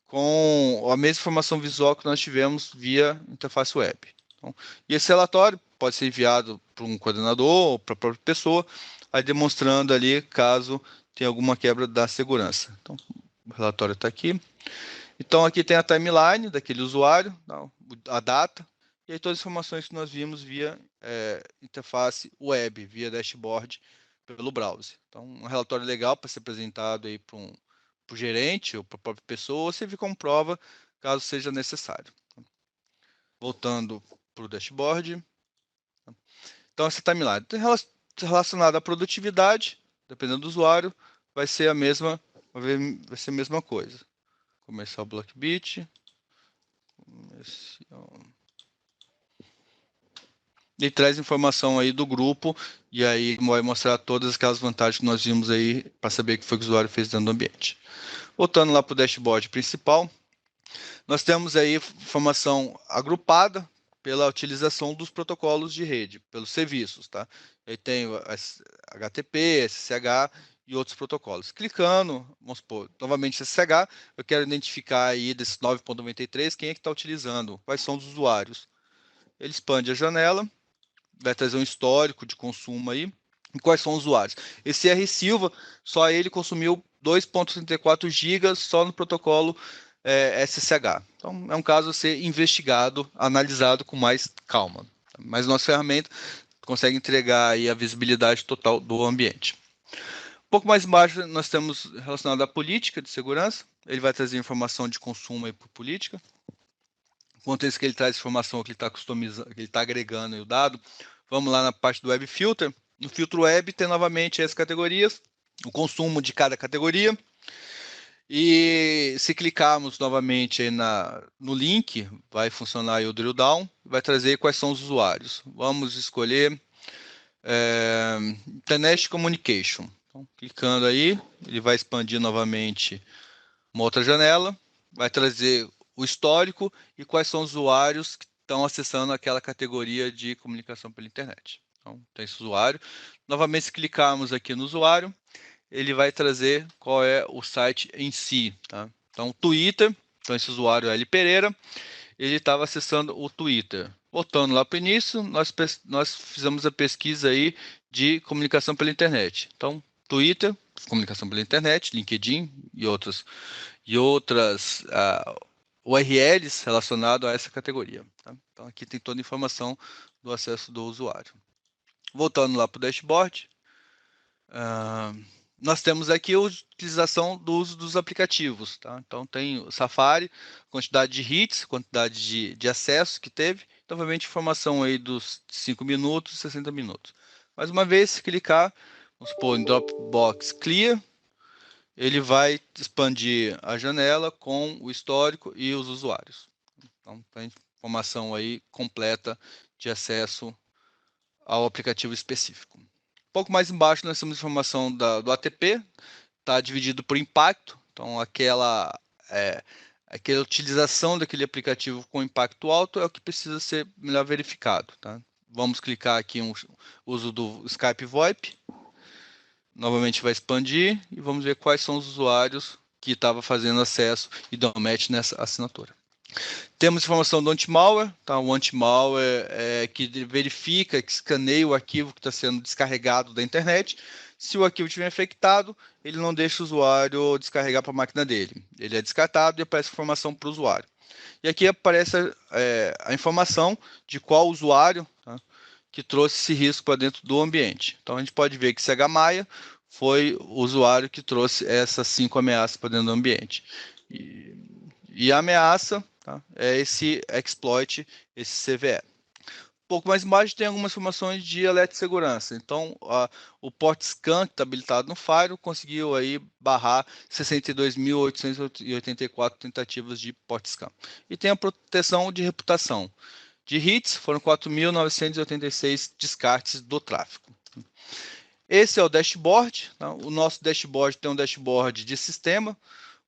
com a mesma informação visual que nós tivemos via interface web. Então, e esse relatório pode ser enviado para um coordenador ou para a própria pessoa, aí demonstrando ali caso tenha alguma quebra da segurança. Então, o relatório está aqui. Então, aqui tem a timeline daquele usuário, a data, e aí todas as informações que nós vimos via interface web, via dashboard pelo browser. Então, um relatório legal para ser apresentado aí para o gerente ou para a própria pessoa, ou servir como prova, caso seja necessário. Voltando para o dashboard. Então, essa timeline relacionada à produtividade, dependendo do usuário, vai ser a mesma coisa. Comercial Blockbit. E traz informação aí do grupo, e aí vai mostrar todas aquelas vantagens que nós vimos aí para saber o que foi que o usuário fez dentro do ambiente. Voltando lá para o dashboard principal, nós temos aí informação agrupada pela utilização dos protocolos de rede, pelos serviços, tá? Aí tem o HTTP, SSH e outros protocolos. Clicando, vamos supor, novamente SSH, eu quero identificar aí desses 9.93 quem é que está utilizando, quais são os usuários. Ele expande a janela, vai trazer um histórico de consumo aí, e quais são os usuários. Esse R. Silva, só ele consumiu 2.34 GB só no protocolo SSH. Então, é um caso a ser investigado, analisado com mais calma. Mas nossa ferramenta consegue entregar aí a visibilidade total do ambiente. Um pouco mais embaixo, nós temos relacionado à política de segurança. Ele vai trazer informação de consumo aí por política. contexto que ele traz informação que ele está customizando, que ele está agregando aí o dado. Vamos lá na parte do Web Filter. No filtro Web tem novamente as categorias, o consumo de cada categoria. E se clicarmos novamente aí no link, vai funcionar aí o drill down, vai trazer quais são os usuários. Vamos escolher Internet Communication. Então, clicando aí, ele vai expandir novamente uma outra janela, vai trazer o histórico e quais são os usuários que estão acessando aquela categoria de comunicação pela internet. Então, tem esse usuário. Novamente, se clicarmos aqui no usuário, ele vai trazer qual é o site em si. Tá? Então, Twitter, então esse usuário é L. Pereira, ele estava acessando o Twitter. Voltando lá para o início, nós fizemos a pesquisa aí de comunicação pela internet. Então, Twitter, comunicação pela internet, LinkedIn e outras URLs relacionadas a essa categoria. Tá? Então, aqui tem toda a informação do acesso do usuário. Voltando lá para o dashboard, nós temos aqui a utilização do uso dos aplicativos. Tá? Então, tem o Safari, quantidade de hits, quantidade de acesso que teve, então, obviamente, informação aí dos 5 minutos e 60 minutos. Mais uma vez, se clicar, vamos supor, em Dropbox Clear, ele vai expandir a janela com o histórico e os usuários. Então, tem informação aí completa de acesso ao aplicativo específico. Um pouco mais embaixo nós temos informação do ATP, está dividido por impacto, então aquela utilização daquele aplicativo com impacto alto é o que precisa ser melhor verificado. Tá? Vamos clicar aqui no uso do Skype VoIP, novamente vai expandir e vamos ver quais são os usuários que estavam fazendo acesso e dão match nessa assinatura. Temos informação do anti-malware, tá? O anti-malware que verifica, que escaneia o arquivo que está sendo descarregado da internet. Se o arquivo estiver infectado, ele não deixa o usuário descarregar para a máquina dele. Ele é descartado e aparece informação para o usuário. E aqui aparece a informação de qual usuário, tá, que trouxe esse risco para dentro do ambiente. Então, a gente pode ver que CHMaia foi o usuário que trouxe essas 5 ameaças para dentro do ambiente. E a ameaça, tá, é esse exploit, esse CVE. Um pouco mais embaixo tem algumas informações de alerta de segurança. Então, o port scan que está habilitado no Firewall conseguiu aí barrar 62.884 tentativas de port scan. E tem a proteção de reputação. De hits, foram 4.986 descartes do tráfego. Esse é o dashboard. Tá? O nosso dashboard tem um dashboard de sistema,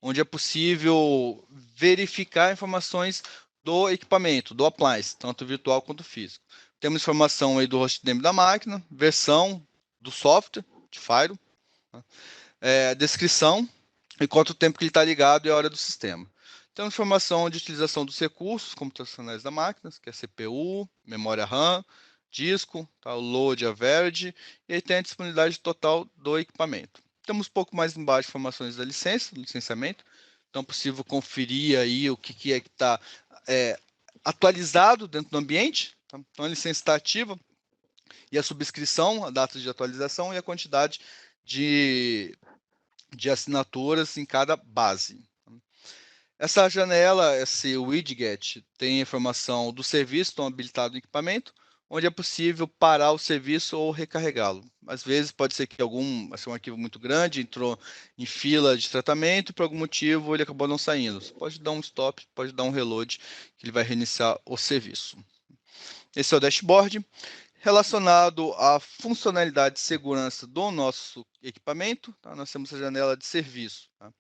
onde é possível verificar informações do equipamento, do appliance, tanto virtual quanto físico. Temos informação aí do hostname da máquina, versão do software, de Firewall, tá? Descrição e quanto tempo que ele está ligado e a hora do sistema. Temos informação de utilização dos recursos computacionais da máquina, que é CPU, memória RAM, disco, tá? O load average, e aí tem a disponibilidade total do equipamento. Temos um pouco mais embaixo informações da licença, do licenciamento. Então, é possível conferir aí o que é que está atualizado dentro do ambiente. Tá? Então, a licença está ativa e a subscrição, a data de atualização e a quantidade de assinaturas em cada base. Essa janela, esse widget, tem informação do serviço estão habilitado no equipamento, onde é possível parar o serviço ou recarregá-lo. Às vezes pode ser que um arquivo muito grande entrou em fila de tratamento e por algum motivo ele acabou não saindo. Você pode dar um stop, pode dar um reload, que ele vai reiniciar o serviço. Esse é o dashboard. Relacionado à funcionalidade de segurança do nosso equipamento, tá? Nós temos a janela de serviço. Tá?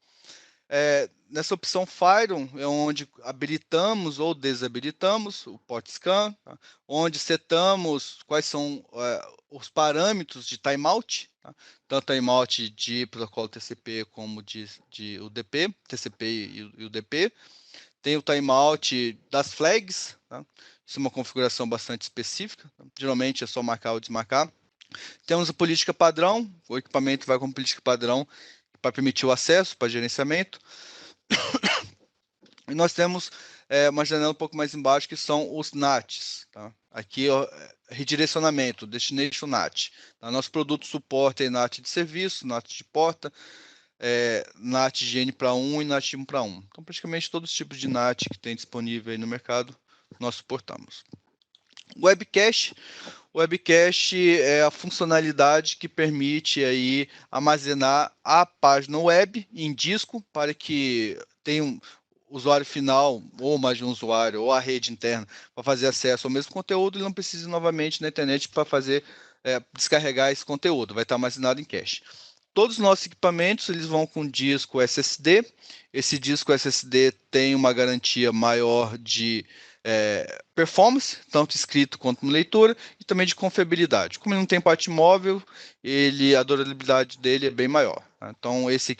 Nessa opção Firewall é onde habilitamos ou desabilitamos o port scan, tá? Onde setamos quais são os parâmetros de timeout, tá? Tanto timeout de protocolo TCP como de UDP, TCP e UDP. Tem o timeout das flags, tá? Isso é uma configuração bastante específica, tá? Geralmente é só marcar ou desmarcar. Temos a política padrão, o equipamento vai com política padrão para permitir o acesso, para gerenciamento. E nós temos uma janela um pouco mais embaixo, que são os NATs. Tá? Aqui, redirecionamento, Destination NAT. Tá? Nosso produto suporta NAT de serviço, NAT de porta, NAT de N para 1 e NAT de 1 para 1. Então, praticamente todos os tipos de NAT que tem disponível aí no mercado, nós suportamos. Webcache. O webcache é a funcionalidade que permite aí armazenar a página web em disco para que tenha um usuário final, ou mais de um usuário, ou a rede interna, para fazer acesso ao mesmo conteúdo e não precise novamente na internet para fazer descarregar esse conteúdo, vai estar armazenado em cache. Todos os nossos equipamentos eles vão com disco SSD. Esse disco SSD tem uma garantia maior de performance, tanto escrito quanto na leitura, e também de confiabilidade. Como ele não tem parte móvel, a durabilidade dele é bem maior. Tá? Então, esse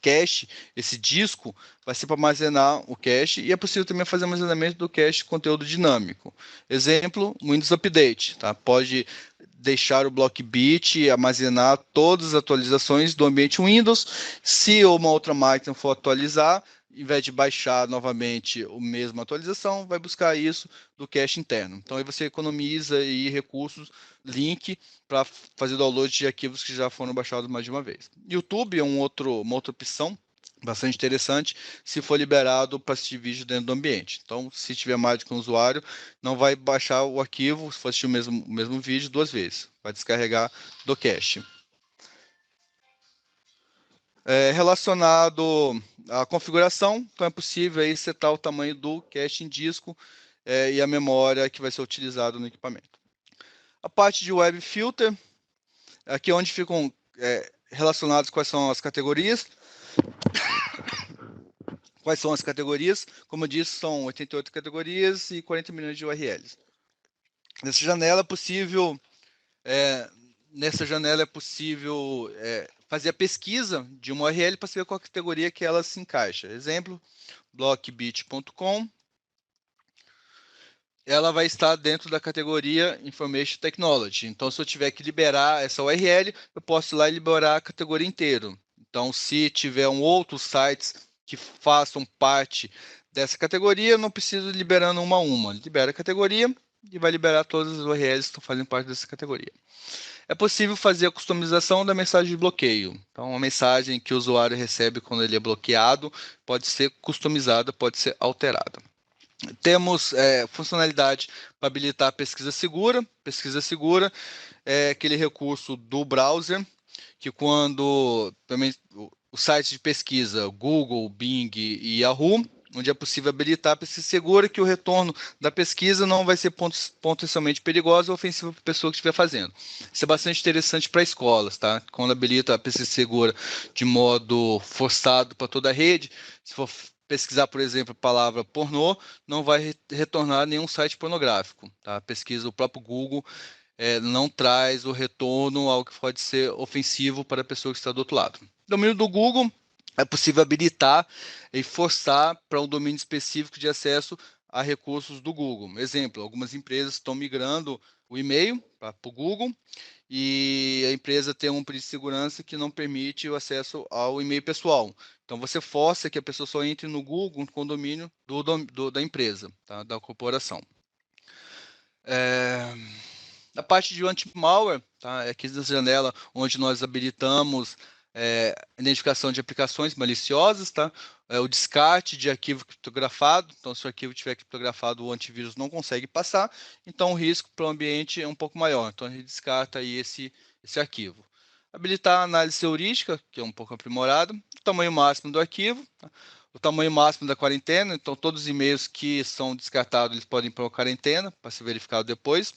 cache, esse disco, vai ser para armazenar o cache, e é possível também fazer armazenamento do cache conteúdo dinâmico. Exemplo, Windows Update. Tá? Pode deixar o Blockbit armazenar todas as atualizações do ambiente Windows. Se uma outra máquina for atualizar, em vez de baixar novamente a mesma atualização, vai buscar isso do cache interno. Então, aí você economiza aí recursos, link, para fazer download de arquivos que já foram baixados mais de uma vez. YouTube é uma outra opção bastante interessante se for liberado para assistir vídeo dentro do ambiente. Então, se tiver mais do que um usuário, não vai baixar o arquivo, se for assistir o mesmo vídeo, 2 vezes. Vai descarregar do cache. Relacionado à configuração, então é possível aí setar o tamanho do cache em disco e a memória que vai ser utilizada no equipamento. A parte de Web Filter, aqui é onde ficam relacionados quais são as categorias. Quais são as categorias? Como eu disse, são 88 categorias e 40 milhões de URLs. Nessa janela é possível fazer a pesquisa de uma URL para saber qual categoria que ela se encaixa. Exemplo, blockbit.com. Ela vai estar dentro da categoria Information Technology. Então, se eu tiver que liberar essa URL, eu posso ir lá e liberar a categoria inteira. Então, se tiver outros sites que façam parte dessa categoria, eu não preciso ir liberando uma a uma. Libera a categoria e vai liberar todas as URLs que estão fazendo parte dessa categoria. É possível fazer a customização da mensagem de bloqueio. Então, a mensagem que o usuário recebe quando ele é bloqueado pode ser customizada, pode ser alterada. Temos funcionalidade para habilitar a pesquisa segura. Pesquisa segura é aquele recurso do browser que quando também os sites de pesquisa, Google, Bing e Yahoo, onde é possível habilitar a pesquisa segura, que o retorno da pesquisa não vai ser potencialmente perigoso ou ofensivo para a pessoa que estiver fazendo. Isso é bastante interessante para escolas, tá? Quando habilita a pesquisa segura de modo forçado para toda a rede, se for pesquisar, por exemplo, a palavra pornô, não vai retornar nenhum site pornográfico. Tá? A pesquisa, o próprio Google não traz o retorno ao que pode ser ofensivo para a pessoa que está do outro lado. Domínio do Google, é possível habilitar e forçar para um domínio específico de acesso a recursos do Google. Exemplo, algumas empresas estão migrando o e-mail para o Google e a empresa tem um pedido de segurança que não permite o acesso ao e-mail pessoal. Então, você força que a pessoa só entre no Google com o domínio da empresa, tá? Da corporação. A parte de anti-malware, tá? É aqui nessa janela onde nós habilitamos identificação de aplicações maliciosas, tá? O descarte de arquivo criptografado. Então, se o arquivo estiver criptografado, o antivírus não consegue passar. Então, o risco para o ambiente é um pouco maior. Então, a gente descarta aí esse arquivo. Habilitar a análise heurística, que é um pouco aprimorado. O tamanho máximo do arquivo. Tá? O tamanho máximo da quarentena. Então, todos os e-mails que são descartados, eles podem ir para a quarentena, para ser verificado depois.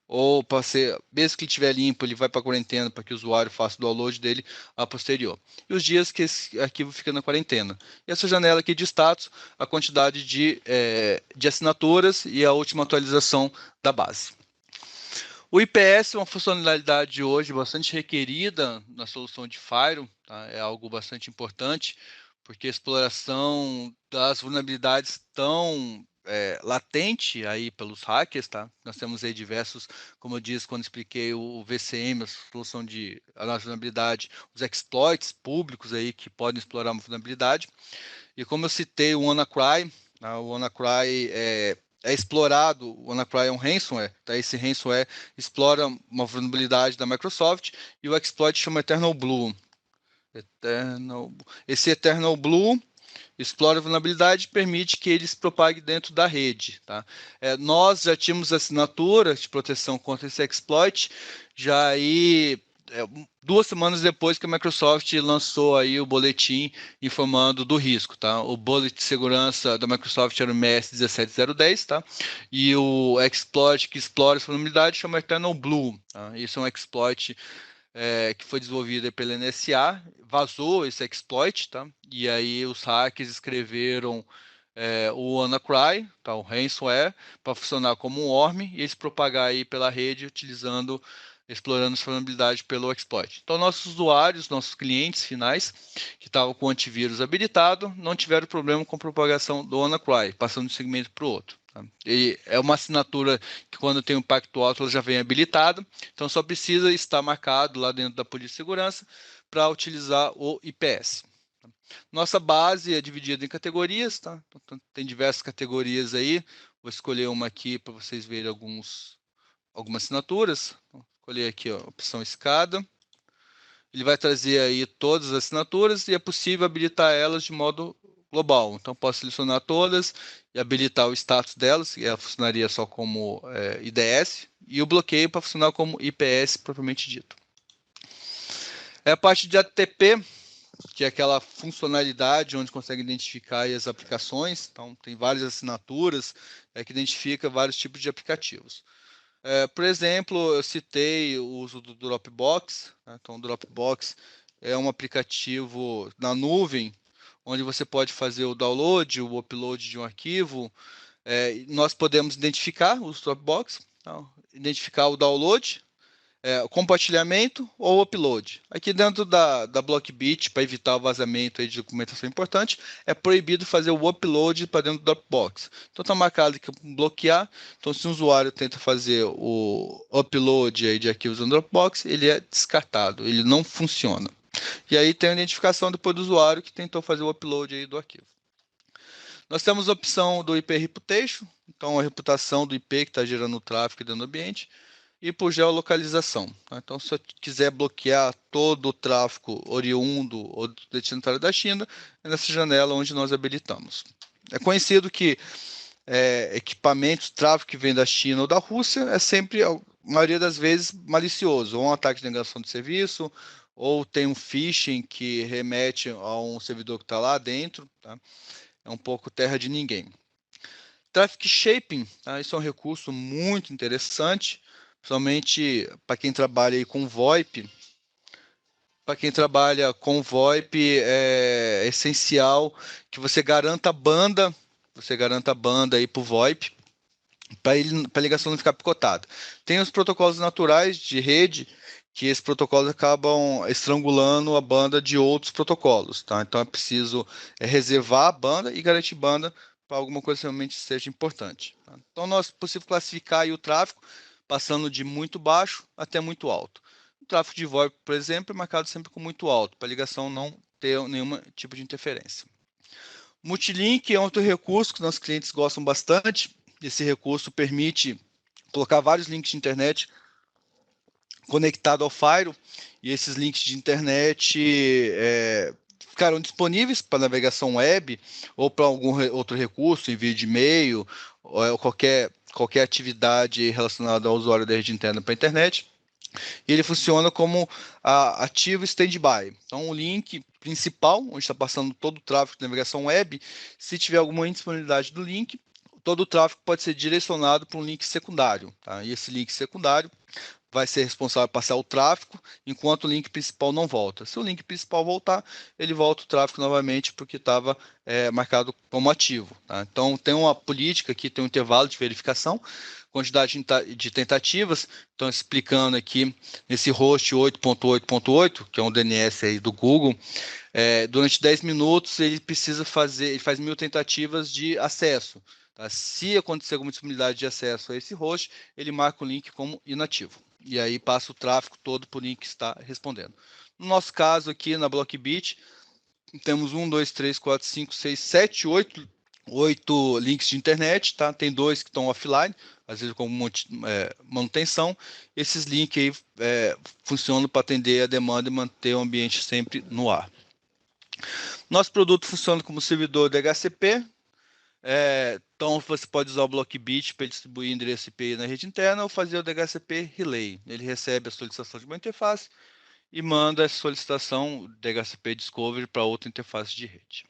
Ou para ser, mesmo que estiver limpo, ele vai para a quarentena para que o usuário faça o download dele a posterior. E os dias que esse arquivo fica na quarentena. E essa janela aqui de status, a quantidade de assinaturas e a última atualização da base. O IPS é uma funcionalidade hoje bastante requerida na solução de Firewall, tá? É algo bastante importante, porque a exploração das vulnerabilidades tão latente aí pelos hackers, tá? Nós temos aí diversos, como eu disse quando expliquei o VCM, a solução de vulnerabilidade, os exploits públicos aí que podem explorar uma vulnerabilidade. E como eu citei o WannaCry, tá? O WannaCry é explorado, o WannaCry é um ransomware, tá? Esse ransomware explora uma vulnerabilidade da Microsoft e o exploit chama Eternal Blue. Esse Eternal Blue explora a vulnerabilidade e permite que ele se propague dentro da rede. Tá? Nós já tínhamos assinatura de proteção contra esse exploit, já aí 2 semanas depois que a Microsoft lançou aí o boletim informando do risco. Tá? O boletim de segurança da Microsoft era o MS17010, tá? E o exploit que explora essa vulnerabilidade chama Eternal Blue. Tá? Isso é um exploit que foi desenvolvida pela NSA, vazou esse exploit, tá? E aí os hackers escreveram o WannaCry, tá? O ransomware, para funcionar como um worm e eles propagar aí pela rede explorando essa vulnerabilidade pelo exploit. Então, nossos usuários, nossos clientes finais, que estavam com o antivírus habilitado, não tiveram problema com a propagação do WannaCry, passando de um segmento para o outro. Tá? E é uma assinatura que, quando tem um impacto alto, ela já vem habilitada, então só precisa estar marcado lá dentro da polícia de segurança para utilizar o IPS. Nossa base é dividida em categorias, tá? Então, tem diversas categorias aí. Vou escolher uma aqui para vocês verem algumas assinaturas. Vou escolher aqui, ó, a opção escada. Ele vai trazer aí todas as assinaturas e é possível habilitar elas de modo global. Então, posso selecionar todas e habilitar o status delas, que ela funcionaria só como IDS, e o bloqueio para funcionar como IPS propriamente dito. A parte de ATP, que é aquela funcionalidade onde consegue identificar as aplicações. Então, tem várias assinaturas que identifica vários tipos de aplicativos. Por exemplo, eu citei o uso do Dropbox. Né? Então, o Dropbox é um aplicativo na nuvem, onde você pode fazer o download, o upload de um arquivo. Nós podemos identificar os Dropbox, então, identificar o download, o compartilhamento ou o upload. Aqui dentro da Blockbit, para evitar o vazamento aí de documentação importante, é proibido fazer o upload para dentro do Dropbox. Então está marcado que bloquear. Então, se um usuário tenta fazer o upload aí de arquivos no Dropbox, ele é descartado, ele não funciona. E aí tem a identificação depois do usuário que tentou fazer o upload aí do arquivo. Nós temos a opção do IP Reputation, então a reputação do IP que está gerando o tráfego dentro do ambiente, e por geolocalização. Tá? Então, se eu quiser bloquear todo o tráfego oriundo ou destinatário da China, é nessa janela onde nós habilitamos. É conhecido que equipamentos, tráfego que vem da China ou da Rússia é sempre, a maioria das vezes, malicioso, ou um ataque de negação de serviço, ou tem um phishing que remete a um servidor que está lá dentro. Tá? É um pouco terra de ninguém. Traffic Shaping, tá? Isso é um recurso muito interessante, principalmente para quem trabalha aí com VoIP. Para quem trabalha com VoIP, é essencial que você garanta a banda aí para o VoIP, para a ligação não ficar picotada. Tem os protocolos naturais de rede, que esses protocolos acabam estrangulando a banda de outros protocolos. Tá? Então é preciso reservar a banda e garantir banda para alguma coisa que realmente seja importante. Tá? Então nós é possível classificar aí o tráfego passando de muito baixo até muito alto. O tráfego de VoIP, por exemplo, é marcado sempre com muito alto, para a ligação não ter nenhum tipo de interferência. Multilink é outro recurso que nossos clientes gostam bastante. Esse recurso permite colocar vários links de internet conectado ao Firewall, e esses links de internet ficarão disponíveis para navegação web ou para algum outro recurso, envio de e-mail ou qualquer atividade relacionada ao usuário da rede interna para a internet. E ele funciona como ativo standby. Então, o link principal, onde está passando todo o tráfego de navegação web, se tiver alguma indisponibilidade do link, todo o tráfego pode ser direcionado para um link secundário. Tá? E esse link secundário vai ser responsável por passar o tráfego, enquanto o link principal não volta. Se o link principal voltar, ele volta o tráfego novamente porque estava marcado como ativo. Tá? Então, tem uma política aqui, tem um intervalo de verificação, quantidade de tentativas. Então, explicando aqui, nesse host 8.8.8, que é um DNS aí do Google, durante 10 minutos ele faz 1000 tentativas de acesso. Tá? Se acontecer alguma disponibilidade de acesso a esse host, ele marca o link como inativo. E aí passa o tráfego todo para o link que está respondendo. No nosso caso aqui na Blockbit, temos 1, 2, 3, 4, 5, 6, 7, 8 links de internet, tá? Tem 2 que estão offline, às vezes com manutenção. Esses links aí funcionam para atender a demanda e manter o ambiente sempre no ar. Nosso produto funciona como servidor DHCP. Então, você pode usar o Blockbit para distribuir endereço IP na rede interna ou fazer o DHCP Relay. Ele recebe a solicitação de uma interface e manda essa solicitação DHCP Discovery para outra interface de rede.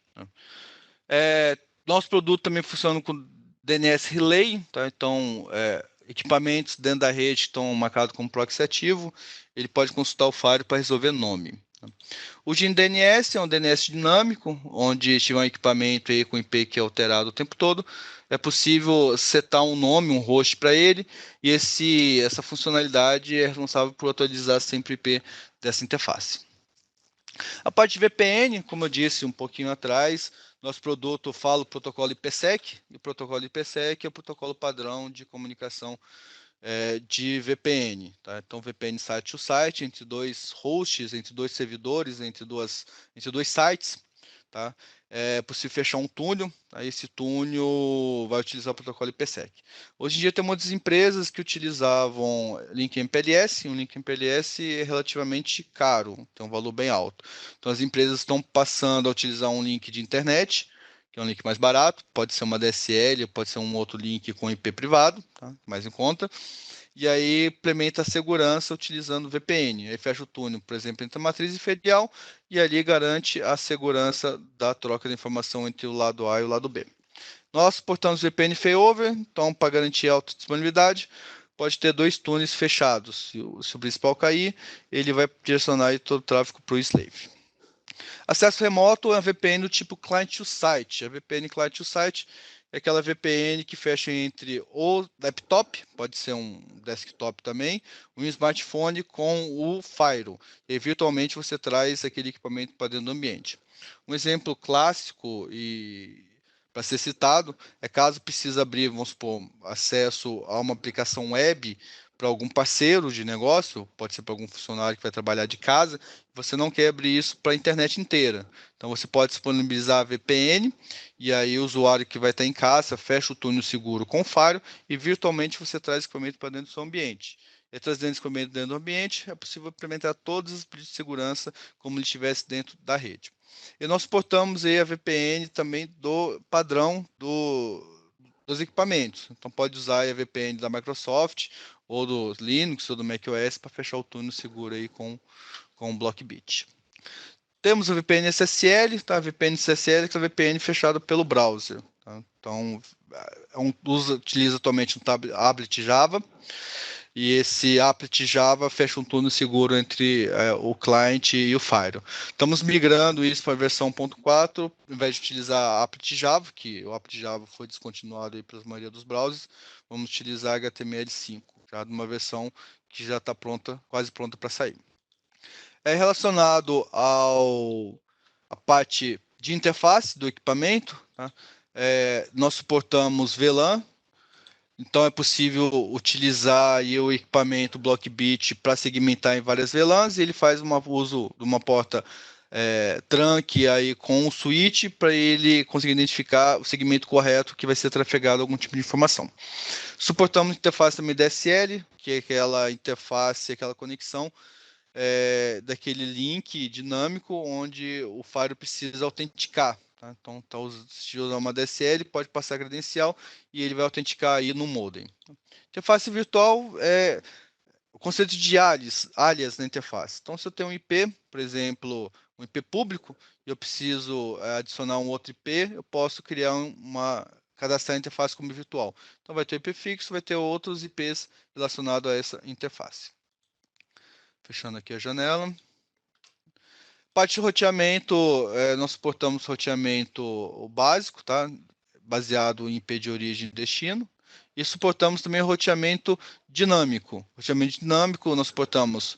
Nosso produto também funciona com DNS Relay, tá? Então, equipamentos dentro da rede estão marcados como proxy ativo, ele pode consultar o Firewall para resolver nome. O GIN-DNS é um DNS dinâmico, onde tiver um equipamento aí com IP que é alterado o tempo todo, é possível setar um nome, um host para ele, e essa funcionalidade é responsável por atualizar sempre o IP dessa interface. A parte de VPN, como eu disse um pouquinho atrás, nosso produto fala o protocolo IPsec, e o protocolo IPsec é o protocolo padrão de comunicação de VPN. Tá? Então, VPN site to site, entre dois hosts, entre dois servidores, entre dois sites. Tá? É possível fechar um túnel, tá? Esse túnel vai utilizar o protocolo IPsec. Hoje em dia tem muitas empresas que utilizavam link MPLS, um link MPLS é relativamente caro, tem um valor bem alto. Então as empresas estão passando a utilizar um link de internet, que é um link mais barato, pode ser uma DSL, pode ser um outro link com IP privado, tá? Mais em conta. E aí implementa a segurança utilizando VPN. Aí fecha o túnel, por exemplo, entre a matriz e ferial, e ali garante a segurança da troca de informação entre o lado A e o lado B. Nós suportamos VPN failover, então para garantir alta disponibilidade, pode ter dois túneis fechados. Se o principal cair, ele vai direcionar todo o tráfego para o slave. Acesso remoto é uma VPN do tipo client to site. A VPN client to site é aquela VPN que fecha entre o laptop, pode ser um desktop também, um smartphone com o firewall. E virtualmente você traz aquele equipamento para dentro do ambiente. Um exemplo clássico e para ser citado é caso precise abrir, vamos supor, acesso a uma aplicação web para algum parceiro de negócio, pode ser para algum funcionário que vai trabalhar de casa, você não quer abrir isso para a internet inteira. Então você pode disponibilizar a VPN e aí o usuário que vai estar em casa fecha o túnel seguro com o firewall e virtualmente você traz equipamento para dentro do seu ambiente. E trazendo equipamento dentro do ambiente, é possível implementar todos os pedidos de segurança como ele estivesse dentro da rede. E nós suportamos aí a VPN também do padrão dos equipamentos. Então pode usar a VPN da Microsoft ou do Linux ou do macOS para fechar o túnel seguro aí com o Blockbit. Temos o VPN SSL, tá? VPN SSL que é o VPN fechado pelo browser. Tá? Então, utiliza atualmente um tablet Java, e esse applet Java fecha um túnel seguro entre o cliente e o firewall. Estamos migrando isso para a versão 1.4, ao invés de utilizar applet Java, que o applet Java foi descontinuado pela maioria dos browsers, vamos utilizar HTML5, já numa versão que já está quase pronta para sair. É relacionado à parte de interface do equipamento, tá? Nós suportamos VLAN, então é possível utilizar aí o equipamento Blockbit para segmentar em várias VLANs, e ele faz uso de uma porta trunk aí com o switch para ele conseguir identificar o segmento correto que vai ser trafegado algum tipo de informação. Suportamos interface também DSL, que é aquela interface, aquela conexão daquele link dinâmico onde o firewall precisa autenticar. Tá? Então, se usar uma DSL, pode passar a credencial e ele vai autenticar aí no modem. Interface virtual é o conceito de alias na interface. Então, se eu tenho um IP, por exemplo, um IP público, e eu preciso adicionar um outro IP, eu posso criar cadastrar a interface como virtual. Então, vai ter IP fixo, vai ter outros IPs relacionados a essa interface. Fechando aqui a janela. Parte de roteamento, nós suportamos roteamento básico, tá? Baseado em IP de origem e destino. E suportamos também roteamento dinâmico. Roteamento dinâmico, nós suportamos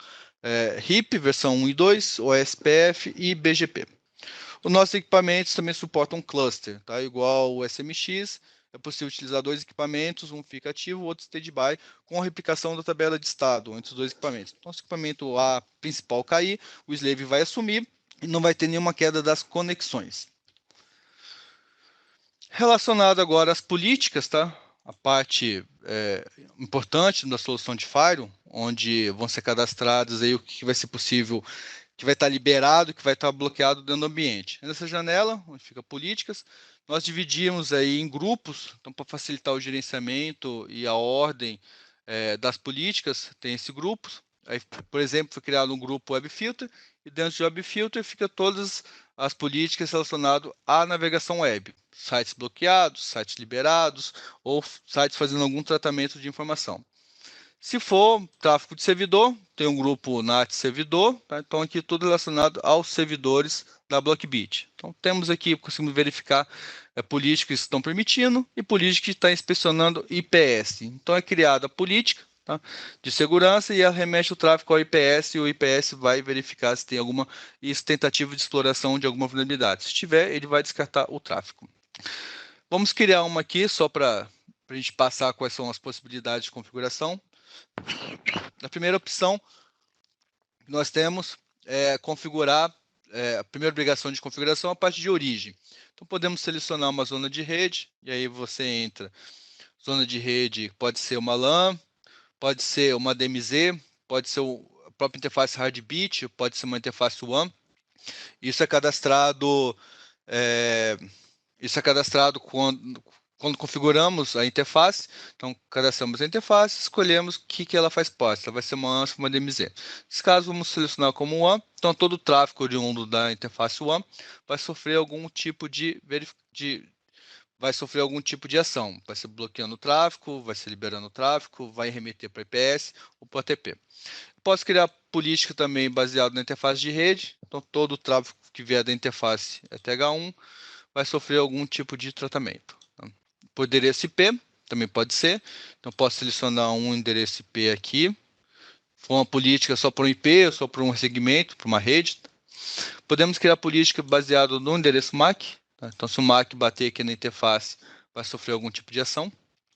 RIP, versão 1 e 2, OSPF e BGP. Os nossos equipamentos também suportam cluster, tá? Igual o SMX, é possível utilizar dois equipamentos, um fica ativo, o outro stand-by, com a replicação da tabela de estado entre os dois equipamentos. Então, se o equipamento A principal cair, o slave vai assumir e não vai ter nenhuma queda das conexões. Relacionado agora às políticas, tá? A parte importante da solução de firewall, onde vão ser cadastrados aí o que vai ser possível que vai estar liberado, que vai estar bloqueado dentro do ambiente. Nessa janela, onde fica políticas, nós dividimos aí em grupos, então para facilitar o gerenciamento e a ordem das políticas, tem esse grupo. Aí, por exemplo, foi criado um grupo WebFilter, e dentro do WebFilter fica todas as políticas relacionadas à navegação web. Sites bloqueados, sites liberados, ou sites fazendo algum tratamento de informação. Se for tráfego de servidor, tem um grupo NAT servidor, tá? Então aqui tudo relacionado aos servidores da Blockbit. Então temos aqui, conseguimos verificar políticas que estão permitindo e políticas que estão inspecionando IPS. Então é criada a política, tá, de segurança e remete o tráfego ao IPS, e o IPS vai verificar se tem alguma tentativa de exploração de alguma vulnerabilidade. Se tiver, ele vai descartar o tráfego. Vamos criar uma aqui só para a gente passar quais são as possibilidades de configuração. Na primeira opção, nós temos configurar, a primeira obrigação de configuração é a parte de origem. Então, podemos selecionar uma zona de rede, e aí você entra. Zona de rede pode ser uma LAN, pode ser uma DMZ, pode ser a própria interface Hardbit, pode ser uma interface WAN. Isso é cadastrado, quando configuramos a interface. Então, cadastramos a interface, escolhemos o que ela faz parte. Ela vai ser uma ANSI, uma DMZ. Nesse caso, vamos selecionar como WAN. Então, todo o tráfego oriundo da interface WAN vai sofrer algum tipo de ação. Vai ser bloqueando o tráfego, vai ser liberando o tráfego, vai remeter para IPS ou para OTP. Posso criar política também baseada na interface de rede. Então, todo o tráfego que vier da interface TH1 vai sofrer algum tipo de tratamento. Por endereço IP, também pode ser. Então, posso selecionar um endereço IP aqui. For uma política só para um IP, ou só para um segmento, para uma rede. Podemos criar política baseada no endereço MAC. Tá? Então, se o MAC bater aqui na interface, vai sofrer algum tipo de ação.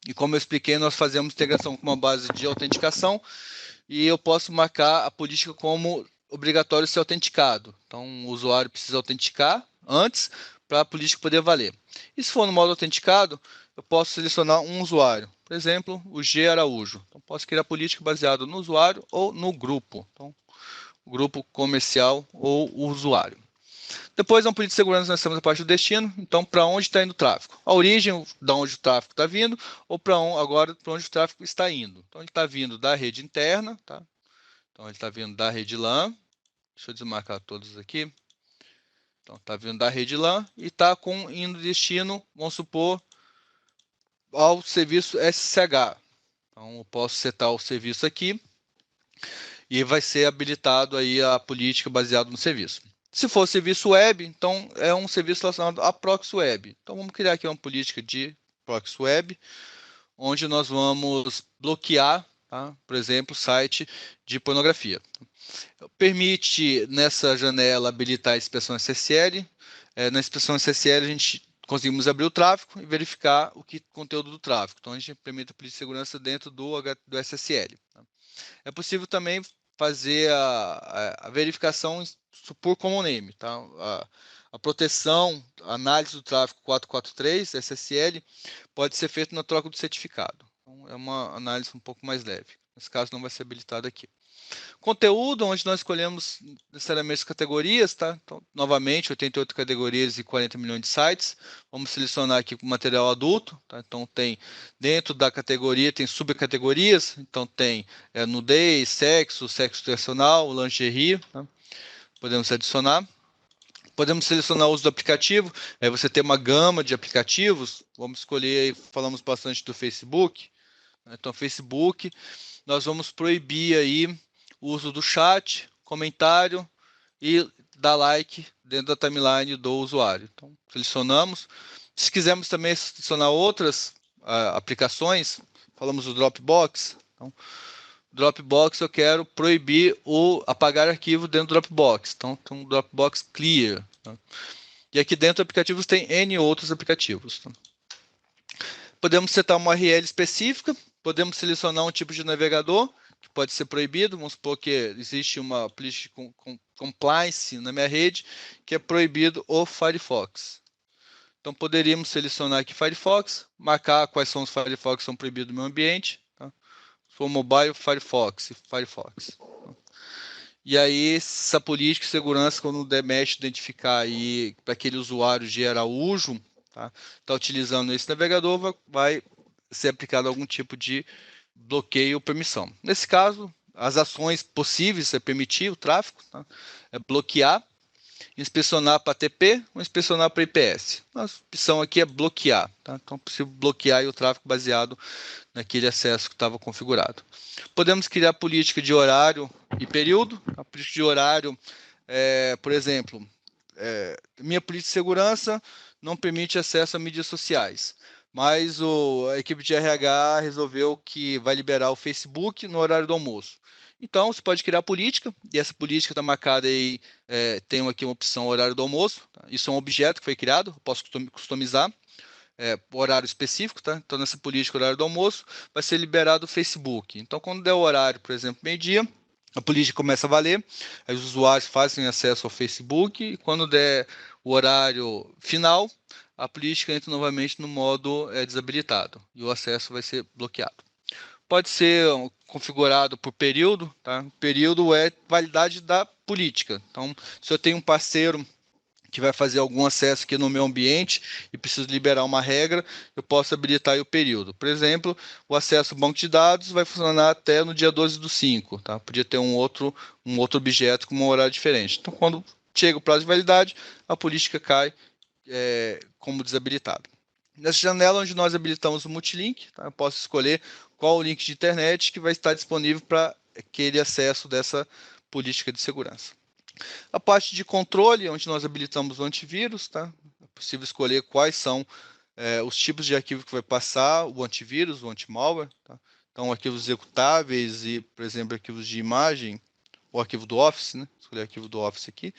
E como eu expliquei, nós fazemos integração com uma base de autenticação, e eu posso marcar a política como obrigatório ser autenticado. Então, o usuário precisa autenticar antes para a política poder valer. E se for no modo autenticado, eu posso selecionar um usuário. Por exemplo, o G Araújo. Então, posso criar política baseada no usuário ou no grupo. Então, o grupo comercial ou o usuário. Depois, na política de segurança, nós temos a parte do destino. Então, para onde está indo o tráfego? A origem, de onde o tráfego está vindo, ou para onde o tráfego está indo. Então, ele está vindo da rede interna, tá? Então, ele está vindo da rede LAN. Deixa eu desmarcar todos aqui. Então, está vindo da rede LAN e está indo destino, vamos supor, ao serviço SSH. Então, eu posso setar o serviço aqui e vai ser habilitado aí a política baseada no serviço. Se for serviço web, então é um serviço relacionado a proxy web. Então, vamos criar aqui uma política de proxy web, onde nós vamos bloquear, tá, por exemplo, site de pornografia. Permite, nessa janela, habilitar a inspeção SSL. Na inspeção SSL, a gente conseguimos abrir o tráfego e verificar o conteúdo do tráfego. Então, a gente implementa a política de segurança dentro do SSL. Tá? É possível também fazer a verificação por common name. Tá? A proteção, a análise do tráfego 443, SSL, pode ser feita na troca do certificado. Então, é uma análise um pouco mais leve. Nesse caso, não vai ser habilitado aqui. Conteúdo, onde nós escolhemos necessariamente as categorias, tá? Então, novamente, 88 categorias e 40 milhões de sites. Vamos selecionar aqui o material adulto, tá? Então, tem dentro da categoria, tem subcategorias. Então, tem nudez, sexo educacional, lingerie, tá? Podemos adicionar. Podemos selecionar o uso do aplicativo. Você tem uma gama de aplicativos. Vamos escolher, falamos bastante do Facebook. Então, Facebook, nós vamos proibir aí o uso do chat, comentário e dar like dentro da timeline do usuário. Então, selecionamos. Se quisermos também selecionar outras aplicações, falamos do Dropbox. Então, Dropbox eu quero proibir o apagar arquivo dentro do Dropbox. Então, tem um Dropbox Clear. Tá? E aqui dentro do aplicativo tem N outros aplicativos. Tá? Podemos setar uma URL específica, podemos selecionar um tipo de navegador, que pode ser proibido. Vamos supor que existe uma política compliance na minha rede, que é proibido o Firefox. Então, poderíamos selecionar aqui Firefox, marcar quais são os Firefox que são proibidos no meu ambiente. Tá? Se for mobile, Firefox. E aí, essa política de segurança, quando o DMET identificar aí para aquele usuário de Araújo, tá utilizando esse navegador, vai ser aplicado algum tipo de bloqueio ou permissão. Nesse caso, as ações possíveis é permitir o tráfego, tá? É bloquear, inspecionar para TP ou inspecionar para IPS. A opção aqui é bloquear, tá? Então é possível bloquear o tráfego baseado naquele acesso que estava configurado. Podemos criar política de horário e período. A política de horário, por exemplo, minha política de segurança não permite acesso a mídias sociais, mas a equipe de RH resolveu que vai liberar o Facebook no horário do almoço. Então, você pode criar política, e essa política está marcada aí, tem aqui uma opção horário do almoço. Tá? Isso é um objeto que foi criado, posso customizar. Horário específico, tá? Então, nessa política horário do almoço, vai ser liberado o Facebook. Então, quando der o horário, por exemplo, meio-dia, a política começa a valer, aí os usuários fazem acesso ao Facebook, e quando der o horário final, a política entra novamente no modo desabilitado, e o acesso vai ser bloqueado. Pode ser configurado por período, tá? Período é validade da política. Então, se eu tenho um parceiro que vai fazer algum acesso aqui no meu ambiente e preciso liberar uma regra, eu posso habilitar o período. Por exemplo, o acesso ao banco de dados vai funcionar até no dia 12/5, tá? Podia ter um outro objeto com um horário diferente. Então, quando chega o prazo de validade, a política cai como desabilitada. Nessa janela onde nós habilitamos o multilink, tá? Eu posso escolher qual o link de internet que vai estar disponível para aquele acesso dessa política de segurança. A parte de controle, onde nós habilitamos o antivírus, tá? É possível escolher quais são os tipos de arquivo que vai passar o antivírus, o anti-malware. Tá? Então, arquivos executáveis e, por exemplo, arquivos de imagem, o arquivo do Office, né? Escolher o arquivo do Office aqui.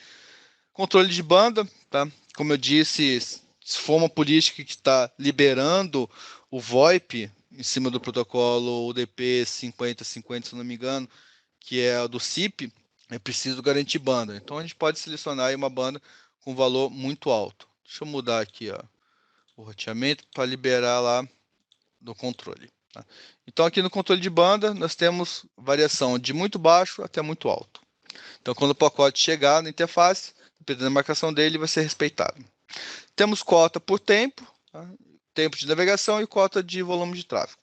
Controle de banda, tá? Como eu disse, se for uma política que está liberando o VoIP em cima do protocolo UDP 5050, se não me engano, que é do CIP, é preciso garantir banda. Então, a gente pode selecionar aí uma banda com valor muito alto. Deixa eu mudar aqui o roteamento para liberar lá do controle. Tá? Então, aqui no controle de banda, nós temos variação de muito baixo até muito alto. Então, quando o pacote chegar na interface, dependendo da marcação dele, vai ser respeitado. Temos cota por tempo, tá? Tempo de navegação e cota de volume de tráfego.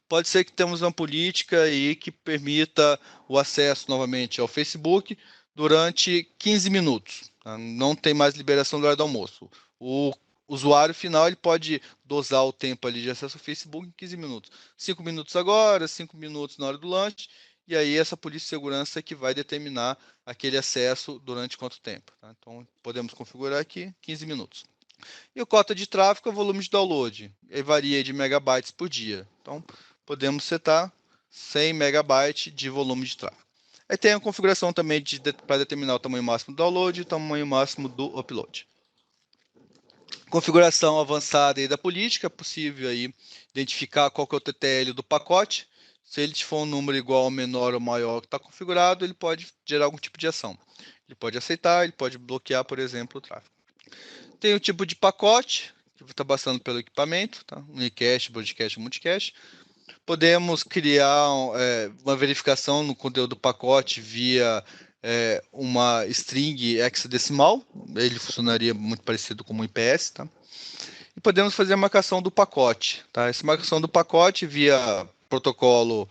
Pode ser que temos uma política aí que permita o acesso novamente ao Facebook durante 15 minutos. Tá? Não tem mais liberação do horário do almoço. O usuário final ele pode dosar o tempo ali de acesso ao Facebook em 15 minutos. 5 minutos agora, 5 minutos na hora do lanche, e aí essa polícia de segurança é que vai determinar aquele acesso durante quanto tempo. Tá? Então, podemos configurar aqui 15 minutos. E o cota de tráfego é o volume de download. Ele varia de megabytes por dia. Então, podemos setar 100 megabytes de volume de tráfego. Aí tem a configuração também para determinar o tamanho máximo do download e o tamanho máximo do upload. Configuração avançada aí da política, é possível aí identificar qual que é o TTL do pacote. Se ele for um número igual ou menor ou maior que está configurado, ele pode gerar algum tipo de ação. Ele pode aceitar, ele pode bloquear, por exemplo, o tráfego. Tem o tipo de pacote, que está passando pelo equipamento, tá? Unicast, broadcast, multicast. Podemos criar uma verificação no conteúdo do pacote via uma string hexadecimal. Ele funcionaria muito parecido com um IPS. Tá? E podemos fazer a marcação do pacote. Tá? Essa marcação do pacote via protocolo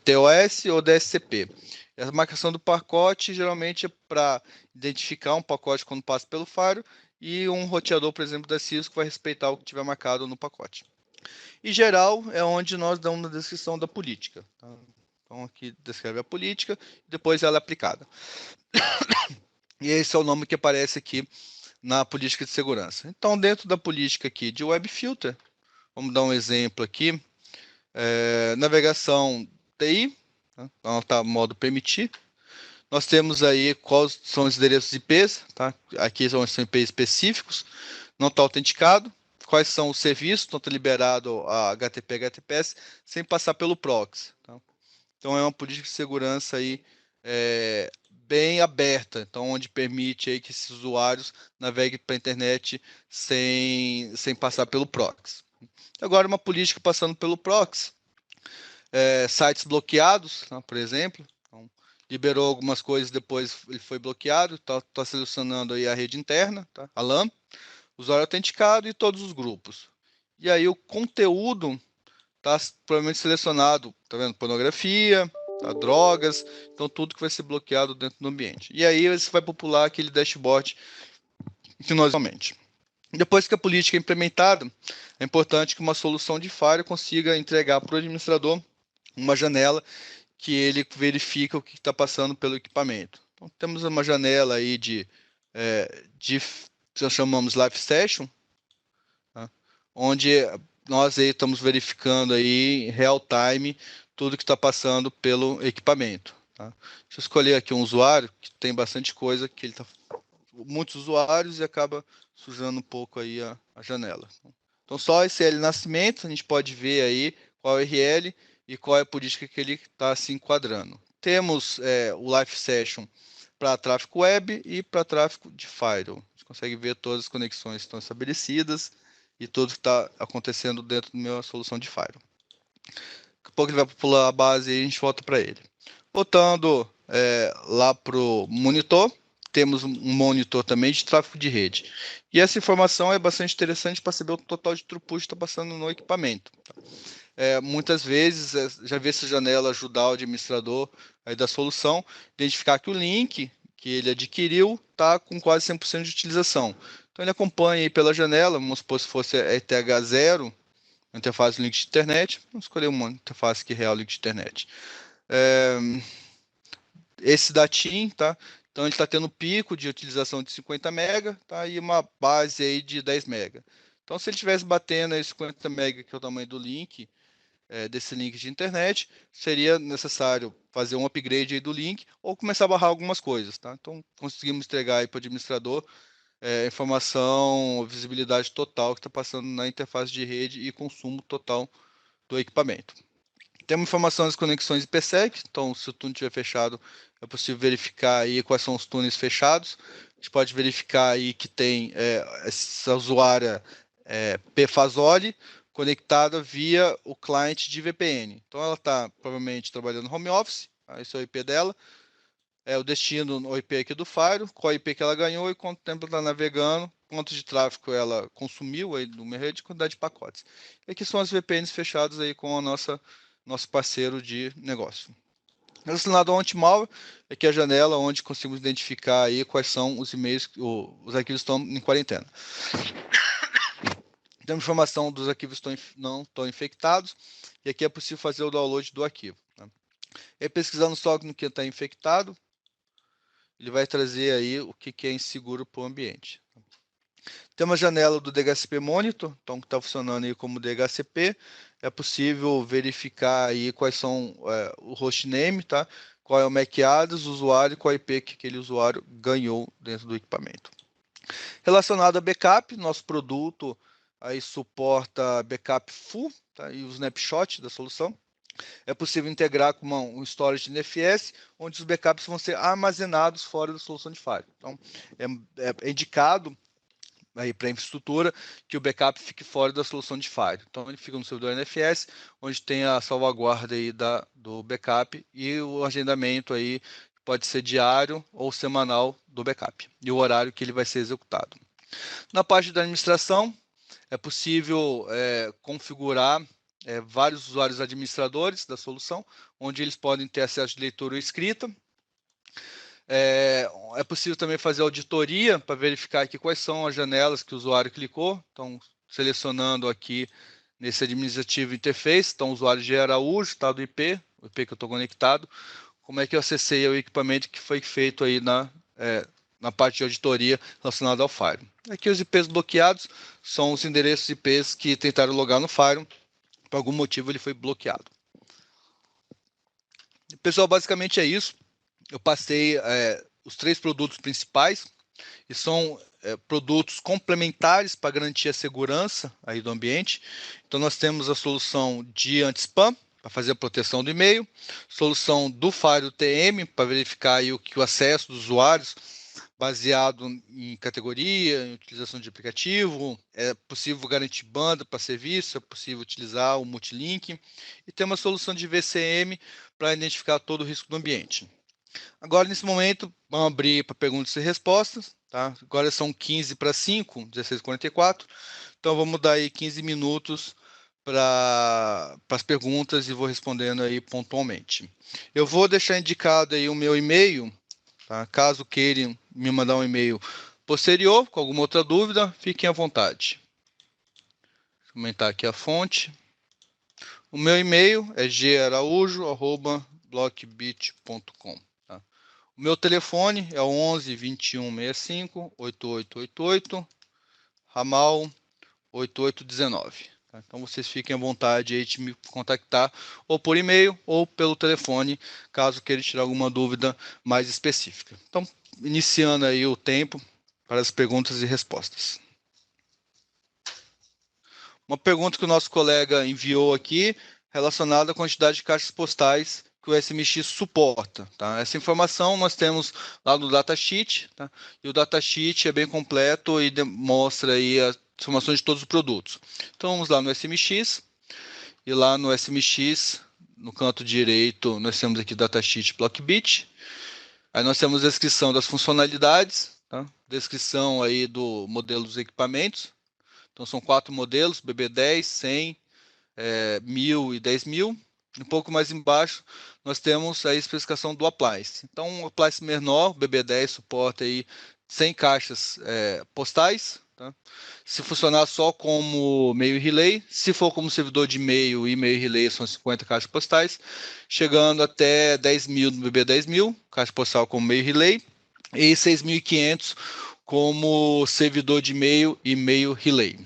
TOS ou DSCP. A marcação do pacote geralmente é para identificar um pacote quando passa pelo firewall e um roteador, por exemplo, da Cisco vai respeitar o que tiver marcado no pacote. E geral é onde nós damos a descrição da política. Tá? Então aqui descreve a política, depois ela é aplicada. E esse é o nome que aparece aqui na política de segurança. Então, dentro da política aqui de Web Filter, vamos dar um exemplo aqui. Navegação TI, tá? Então está modo permitir. Nós temos aí quais são os endereços IPs, tá? Aqui são IPs específicos, não está autenticado. Quais são os serviços, não está liberado a HTTP, HTTPS, sem passar pelo proxy. Tá? Então, é uma política de segurança aí, bem aberta, então, onde permite aí que esses usuários naveguem para a internet sem passar pelo proxy. Agora, uma política passando pelo proxy, sites bloqueados, tá? Por exemplo. Então, liberou algumas coisas, depois ele foi bloqueado, está selecionando aí a rede interna, tá? A LAN, usuário autenticado e todos os grupos. E aí o conteúdo está provavelmente selecionado, tá vendo? Pornografia, tá? Drogas, então tudo que vai ser bloqueado dentro do ambiente. E aí você vai popular aquele dashboard que nós somente. Depois que a política é implementada, é importante que uma solução de firewall consiga entregar para o administrador uma janela que ele verifica o que está passando pelo equipamento. Então, temos uma janela aí de que nós chamamos Live Session, tá? Onde nós aí estamos verificando aí em real time tudo que está passando pelo equipamento. Tá? Deixa eu escolher aqui um usuário que tem bastante coisa que ele está muitos usuários e acaba sujando um pouco aí a janela. Então só esse L nascimento a gente pode ver aí qual é o URL e qual é a política que ele está se enquadrando. Temos o Live Session para tráfego web e para tráfego de firewall. A gente consegue ver todas as conexões que estão estabelecidas e tudo que está acontecendo dentro da minha solução de firewall. Daqui a pouco ele vai pular a base e a gente volta para ele. Voltando lá para o monitor, temos um monitor também de tráfego de rede. E essa informação é bastante interessante para saber o total de throughput que está passando no equipamento. Muitas vezes, já vi essa janela ajudar o administrador aí da solução, identificar que o link que ele adquiriu está com quase 100% de utilização. Então ele acompanha aí pela janela, vamos supor se fosse ETH0, interface link de internet, vamos escolher uma interface que é real link de internet. Esse da TIM, tá? Então ele está tendo pico de utilização de 50 MB, tá? E uma base aí de 10 MB. Então se ele estivesse batendo aí 50 MB, que é o tamanho do link, desse link de internet, seria necessário fazer um upgrade aí do link ou começar a barrar algumas coisas, tá? Então conseguimos entregar aí para o administrador informação, visibilidade total que está passando na interface de rede e consumo total do equipamento. Temos informação das conexões IPsec, então se o túnel estiver fechado, é possível verificar aí quais são os túneis fechados. A gente pode verificar aí que tem essa usuária pfazoli conectada via o cliente de VPN. Então ela está provavelmente trabalhando no home office, esse é o IP dela, o destino, o IP aqui do Fire, qual IP que ela ganhou e quanto tempo ela está navegando, quanto de tráfego ela consumiu aí no rede e quantidade de pacotes. E aqui são as VPNs fechadas aí com a nosso parceiro de negócio. Relacionado ao anti-malware, aqui é a janela onde conseguimos identificar aí quais são os e-mails, os arquivos estão em quarentena. Temos informação dos arquivos que não estão infectados, e aqui é possível fazer o download do arquivo. Tá? E pesquisando só no que está infectado, ele vai trazer aí o que é inseguro para o ambiente. Tem uma janela do DHCP Monitor, então que está funcionando aí como DHCP. É possível verificar aí quais são o hostname, tá? Qual é o MAC address, o usuário e qual IP que aquele usuário ganhou dentro do equipamento. Relacionado a backup, nosso produto aí suporta backup full, tá? E o snapshot da solução. É possível integrar com um storage NFS, onde os backups vão ser armazenados fora da solução de firewall. Então, é indicado para a infraestrutura que o backup fique fora da solução de firewall. Então, ele fica no servidor NFS, onde tem a salvaguarda aí do backup e o agendamento aí pode ser diário ou semanal do backup e o horário que ele vai ser executado. Na parte da administração, é possível configurar vários usuários administradores da solução, onde eles podem ter acesso de leitura ou escrita. É possível também fazer auditoria para verificar aqui quais são as janelas que o usuário clicou. Então, selecionando aqui nesse administrativo interface, então o usuário de Araújo, tá, do IP, o IP que eu estou conectado, como é que eu acessei o equipamento que foi feito aí na parte de auditoria relacionada ao Firewall. Aqui os IPs bloqueados são os endereços IPs que tentaram logar no Firewall, por algum motivo ele foi bloqueado. Pessoal, basicamente é isso. Eu passei os 3 produtos principais, e são produtos complementares para garantir a segurança aí do ambiente. Então nós temos a solução de anti-spam, para fazer a proteção do e-mail, solução do Firewall TM, para verificar aí o acesso dos usuários, baseado em categoria, em utilização de aplicativo, é possível garantir banda para serviço, é possível utilizar o multilink, e tem uma solução de VCM para identificar todo o risco do ambiente. Agora, nesse momento, vamos abrir para perguntas e respostas. Tá? Agora são 15 para 5, 16h44. Então, vamos dar aí 15 minutos para as perguntas e vou respondendo aí pontualmente. Eu vou deixar indicado aí o meu e-mail, tá? Caso queiram me mandar um e-mail posterior com alguma outra dúvida, fiquem à vontade. Vou aumentar aqui a fonte. O meu e-mail é garaújo@blockbit.com. Tá? O meu telefone é o 11 21 65 8888, ramal 8819. Tá? Então vocês fiquem à vontade aí de me contactar ou por e-mail ou pelo telefone, caso queira tirar alguma dúvida mais específica. Então, iniciando aí o tempo para as perguntas e respostas. Uma pergunta que o nosso colega enviou aqui, relacionada à quantidade de caixas postais que o SMX suporta. Tá? Essa informação nós temos lá no datasheet, tá? E o datasheet é bem completo e demonstra aí as informações de todos os produtos. Então vamos lá no SMX, e lá no SMX, no canto direito, nós temos aqui datasheet Blockbit. Aí nós temos a descrição das funcionalidades, tá? Descrição aí do modelo dos equipamentos. Então são 4 modelos, BB10, 100, 1000 e 10.000. Um pouco mais embaixo nós temos a especificação do appliance. Então o appliance menor, BB10, suporta aí 100 caixas postais. Tá? Se funcionar só como meio relay, se for como servidor de e-mail e meio relay, são 50 caixas postais, chegando até 10.000 no BB10.000, caixa postal como meio relay, e 6.500 como servidor de e-mail e meio relay.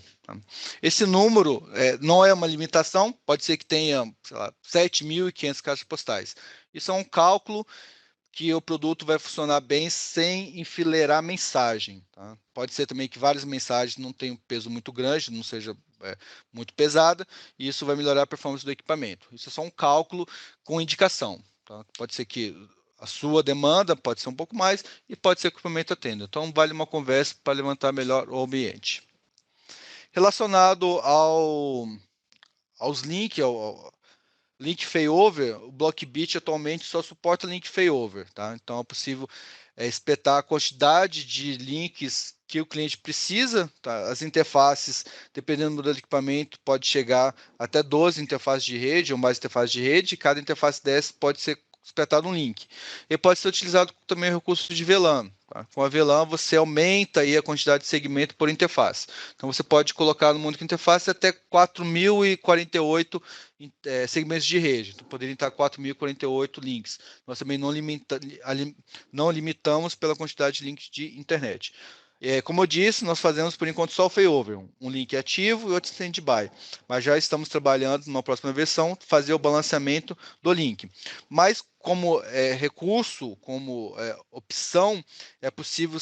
Esse número não é uma limitação, pode ser que tenha, sei lá, 7.500 caixas postais. Isso é um cálculo que o produto vai funcionar bem sem enfileirar mensagem. Tá? Pode ser também que várias mensagens não tenham peso muito grande, não seja muito pesada, e isso vai melhorar a performance do equipamento. Isso é só um cálculo com indicação. Tá? Pode ser que a sua demanda pode ser um pouco mais e pode ser que o equipamento atenda. Então, vale uma conversa para levantar melhor o ambiente. Relacionado aos links, ao link failover, o Blockbit atualmente só suporta link failover, tá? Então é possível espetar a quantidade de links que o cliente precisa, tá? As interfaces, dependendo do equipamento, pode chegar até 12 interfaces de rede ou mais interfaces de rede, e cada interface dessa pode ser espetado um link. E pode ser utilizado também o recurso de VLAN. Tá? Com a VLAN você aumenta aí a quantidade de segmento por interface. Então você pode colocar no mundo de interface até 4.048 segmentos de rede. Então, poderiam estar 4.048 links. Nós também não limitamos pela quantidade de links de internet. Como eu disse, nós fazemos por enquanto só o failover, um link ativo e outro stand-by, mas já estamos trabalhando numa próxima versão, fazer o balanceamento do link. Mas como recurso, como opção, é possível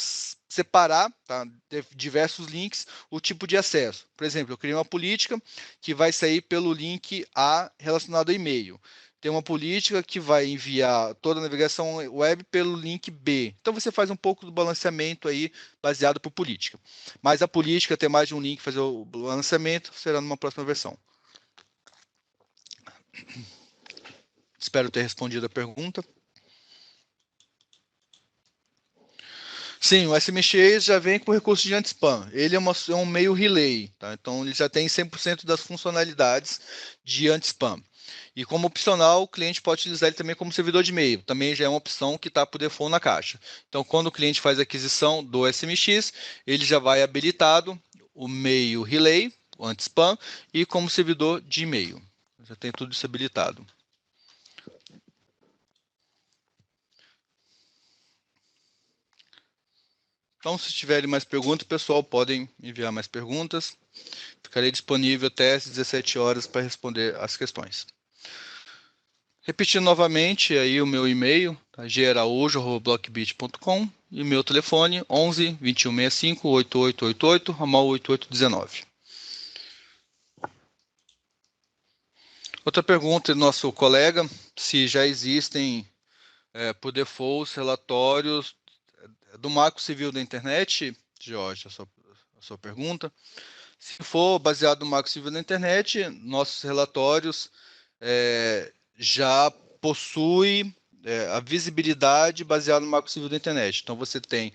separar, tá, de diversos links o tipo de acesso. Por exemplo, eu criei uma política que vai sair pelo link A relacionado ao e-mail. Tem uma política que vai enviar toda a navegação web pelo link B. Então você faz um pouco do balanceamento aí baseado por política. Mas a política ter mais de um link fazer o balanceamento será numa próxima versão. Espero ter respondido a pergunta. Sim, o SMX já vem com recurso de anti-spam. Ele é um meio relay, tá? Então ele já tem 100% das funcionalidades de anti-spam. E como opcional, o cliente pode utilizar ele também como servidor de e-mail. Também já é uma opção que está por default na caixa. Então, quando o cliente faz a aquisição do SMX, ele já vai habilitado o meio relay, o anti-spam, e como servidor de e-mail. Já tem tudo isso habilitado. Então, se tiverem mais perguntas, pessoal, podem enviar mais perguntas. Ficarei disponível até às 17 horas para responder as questões. Repetindo novamente aí o meu e-mail, tá? garaújo@blockbit.com, e o meu telefone 11 2165 8888, ramal 8819. Outra pergunta do nosso colega, se já existem por default relatórios do Marco Civil da Internet, Jorge, a sua pergunta. Se for baseado no Marco Civil da Internet, nossos relatórios já possuem a visibilidade baseada no Marco Civil da internet. Então, você tem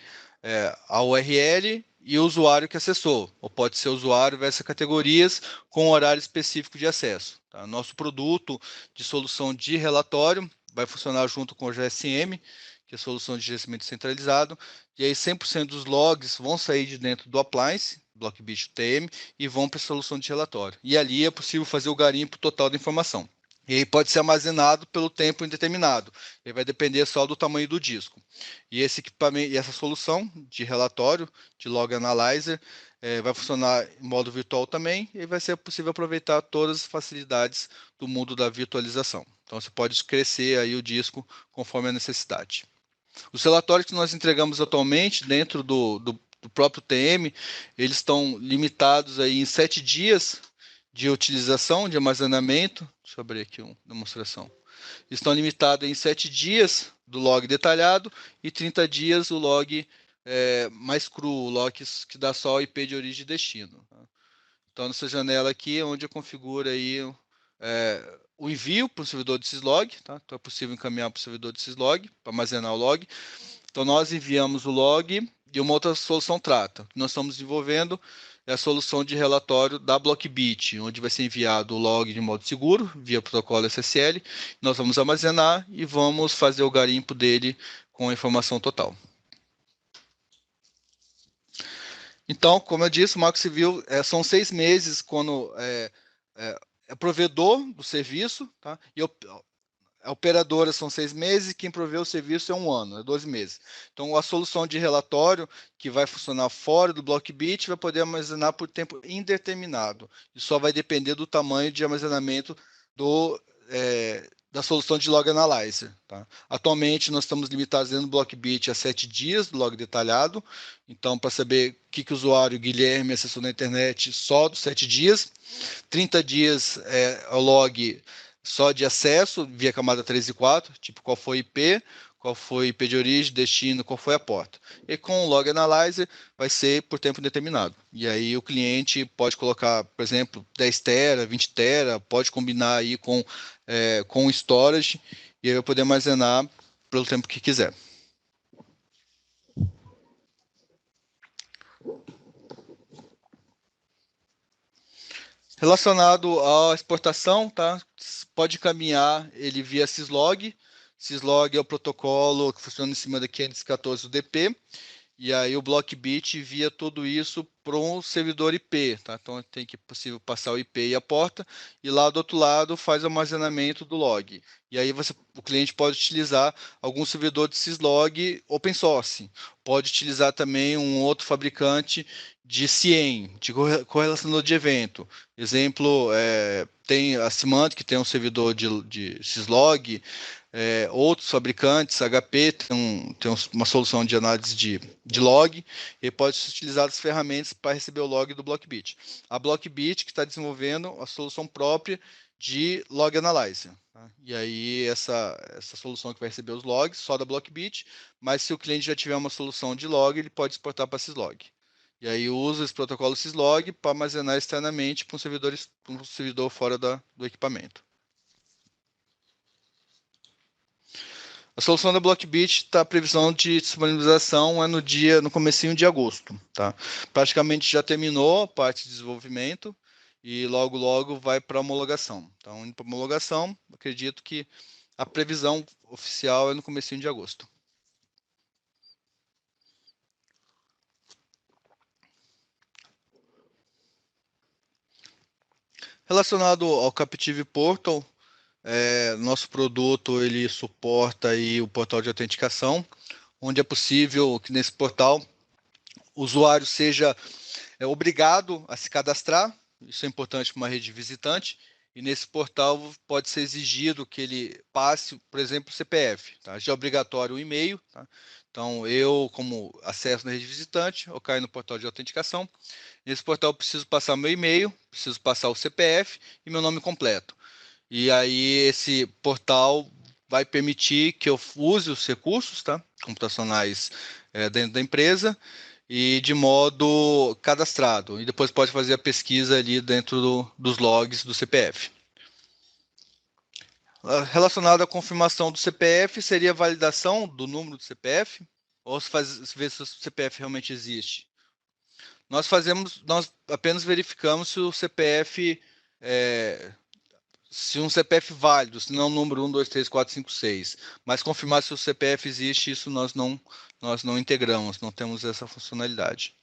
a URL e o usuário que acessou, ou pode ser usuário versus categorias com horário específico de acesso. Tá? Nosso produto de solução de relatório vai funcionar junto com o GSM, que é a solução de gerenciamento centralizado, e aí 100% dos logs vão sair de dentro do appliance, Blockbit UTM, e vão para a solução de relatório. E ali é possível fazer o garimpo total da informação. E aí pode ser armazenado pelo tempo indeterminado. Ele vai depender só do tamanho do disco. E esse equipamento, e essa solução de relatório, de Log Analyzer, vai funcionar em modo virtual também, e vai ser possível aproveitar todas as facilidades do mundo da virtualização. Então você pode crescer aí o disco conforme a necessidade. Os relatórios que nós entregamos atualmente dentro do próprio TM, eles estão limitados aí em 7 dias de utilização, de armazenamento. Deixa eu abrir aqui uma demonstração. Estão limitados em 7 dias do log detalhado e 30 dias o log mais cru, o log que dá só o IP de origem e destino. Então, nessa janela aqui é onde eu configuro aí o envio para o servidor de syslog, tá? Então é possível encaminhar para o servidor de syslog, para armazenar o log. Então nós enviamos o log e uma outra solução trata. O que nós estamos desenvolvendo é a solução de relatório da Blockbit, onde vai ser enviado o log de modo seguro, via protocolo SSL. Nós vamos armazenar e vamos fazer o garimpo dele com a informação total. Então, como eu disse, o Marco Civil são 6 meses quando é provedor do serviço, tá? E a operadora são 6 meses, quem provê o serviço é 1 ano, é 12 meses. Então, a solução de relatório, que vai funcionar fora do Blockbit, vai poder armazenar por tempo indeterminado. E só vai depender do tamanho de armazenamento da solução de Log Analyzer. Tá? Atualmente, nós estamos limitados dentro do Blockbit a 7 dias do log detalhado. Então, para saber o que o usuário Guilherme acessou na internet, só dos 7 dias. 30 dias é o log só de acesso via camada 3 e 4, tipo qual foi IP, qual foi IP de origem, destino, qual foi a porta. E com o Log Analyzer vai ser por tempo determinado. E aí o cliente pode colocar, por exemplo, 10 tera, 20 tera, pode combinar aí com o storage e aí vai poder armazenar pelo tempo que quiser. Relacionado à exportação, tá? Pode caminhar ele via syslog. Syslog é o protocolo que funciona em cima da 514UDP. E aí o Blockbit via tudo isso para um servidor IP, tá? Então tem que possível passar o IP e a porta, e lá do outro lado faz o armazenamento do log. E aí o cliente pode utilizar algum servidor de syslog open source. Pode utilizar também um outro fabricante de CIEM, de correlacionador de evento. Exemplo, tem a Symantec, que tem um servidor de syslog. Outros fabricantes, HP, tem uma solução de análise de log, e pode ser utilizar as ferramentas para receber o log do Blockbit. A Blockbit que está desenvolvendo a solução própria de Log Analyzer. Tá? E aí essa solução que vai receber os logs só da Blockbit, mas se o cliente já tiver uma solução de log, ele pode exportar para syslog. E aí usa esse protocolo syslog para armazenar externamente para um servidor fora do equipamento. A solução da Blockbit está a previsão de disponibilização no comecinho de agosto. Tá? Praticamente já terminou a parte de desenvolvimento e logo, logo vai para homologação. Então, indo para homologação, acredito que a previsão oficial é no comecinho de agosto. Relacionado ao Captive Portal, nosso produto ele suporta aí o portal de autenticação, onde é possível que nesse portal o usuário seja obrigado a se cadastrar. Isso é importante para uma rede visitante. E nesse portal pode ser exigido que ele passe, por exemplo, o CPF. Tá? Já é obrigatório o e-mail. Tá? Então, eu, como acesso na rede visitante, eu caio no portal de autenticação. Nesse portal eu preciso passar meu e-mail, preciso passar o CPF e meu nome completo. E aí esse portal vai permitir que eu use os recursos, tá, computacionais dentro da empresa e de modo cadastrado. E depois pode fazer a pesquisa ali dentro dos logs do CPF. Relacionado à confirmação do CPF, seria a validação do número do CPF? Ou ver se o CPF realmente existe? Nós apenas verificamos se o CPF se um CPF válido, se não o número 1, 2, 3, 4, 5, 6. Mas confirmar se o CPF existe, isso nós não integramos, não temos essa funcionalidade.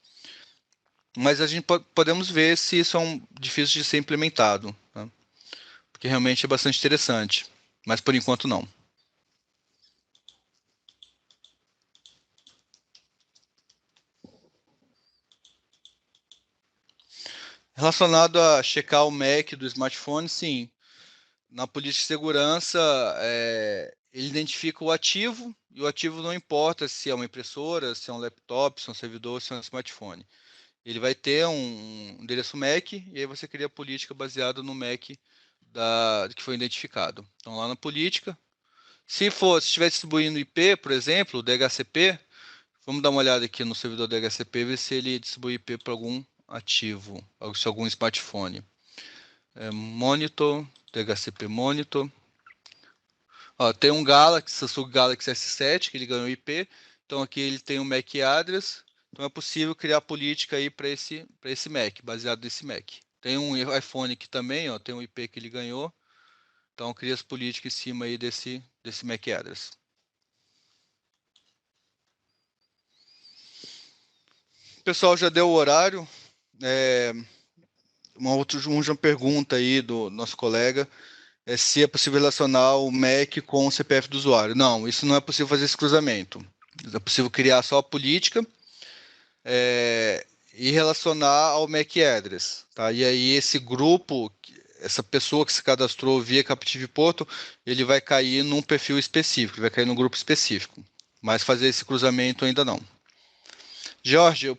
Mas a gente podemos ver se isso é difícil de ser implementado, tá? Porque realmente é bastante interessante, mas por enquanto não. Relacionado a checar o MAC do smartphone, sim. Na política de segurança, ele identifica o ativo, e o ativo não importa se é uma impressora, se é um laptop, se é um servidor, se é um smartphone. Ele vai ter um endereço MAC, e aí você cria a política baseada no MAC que foi identificado. Então, lá na política, se estiver distribuindo IP, por exemplo, o DHCP, vamos dar uma olhada aqui no servidor DHCP, ver se ele distribui IP para algum ativo, se algum smartphone. Monitor, DHCP Monitor. Ó, tem um Samsung Galaxy S7, que ele ganhou IP. Então aqui ele tem um MAC address. Então é possível criar política aí para esse MAC, baseado nesse MAC. Tem um iPhone aqui também, ó, tem um IP que ele ganhou. Então cria as políticas em cima aí desse MAC address. O pessoal já deu o horário. Uma última pergunta aí do nosso colega. Se é possível relacionar o MAC com o CPF do usuário. Não, isso não é possível fazer esse cruzamento. É possível criar só a política e relacionar ao MAC address. Tá? E aí esse grupo, essa pessoa que se cadastrou via Captive Portal, ele vai cair num perfil específico, vai cair num grupo específico. Mas fazer esse cruzamento ainda não. Jorge, eu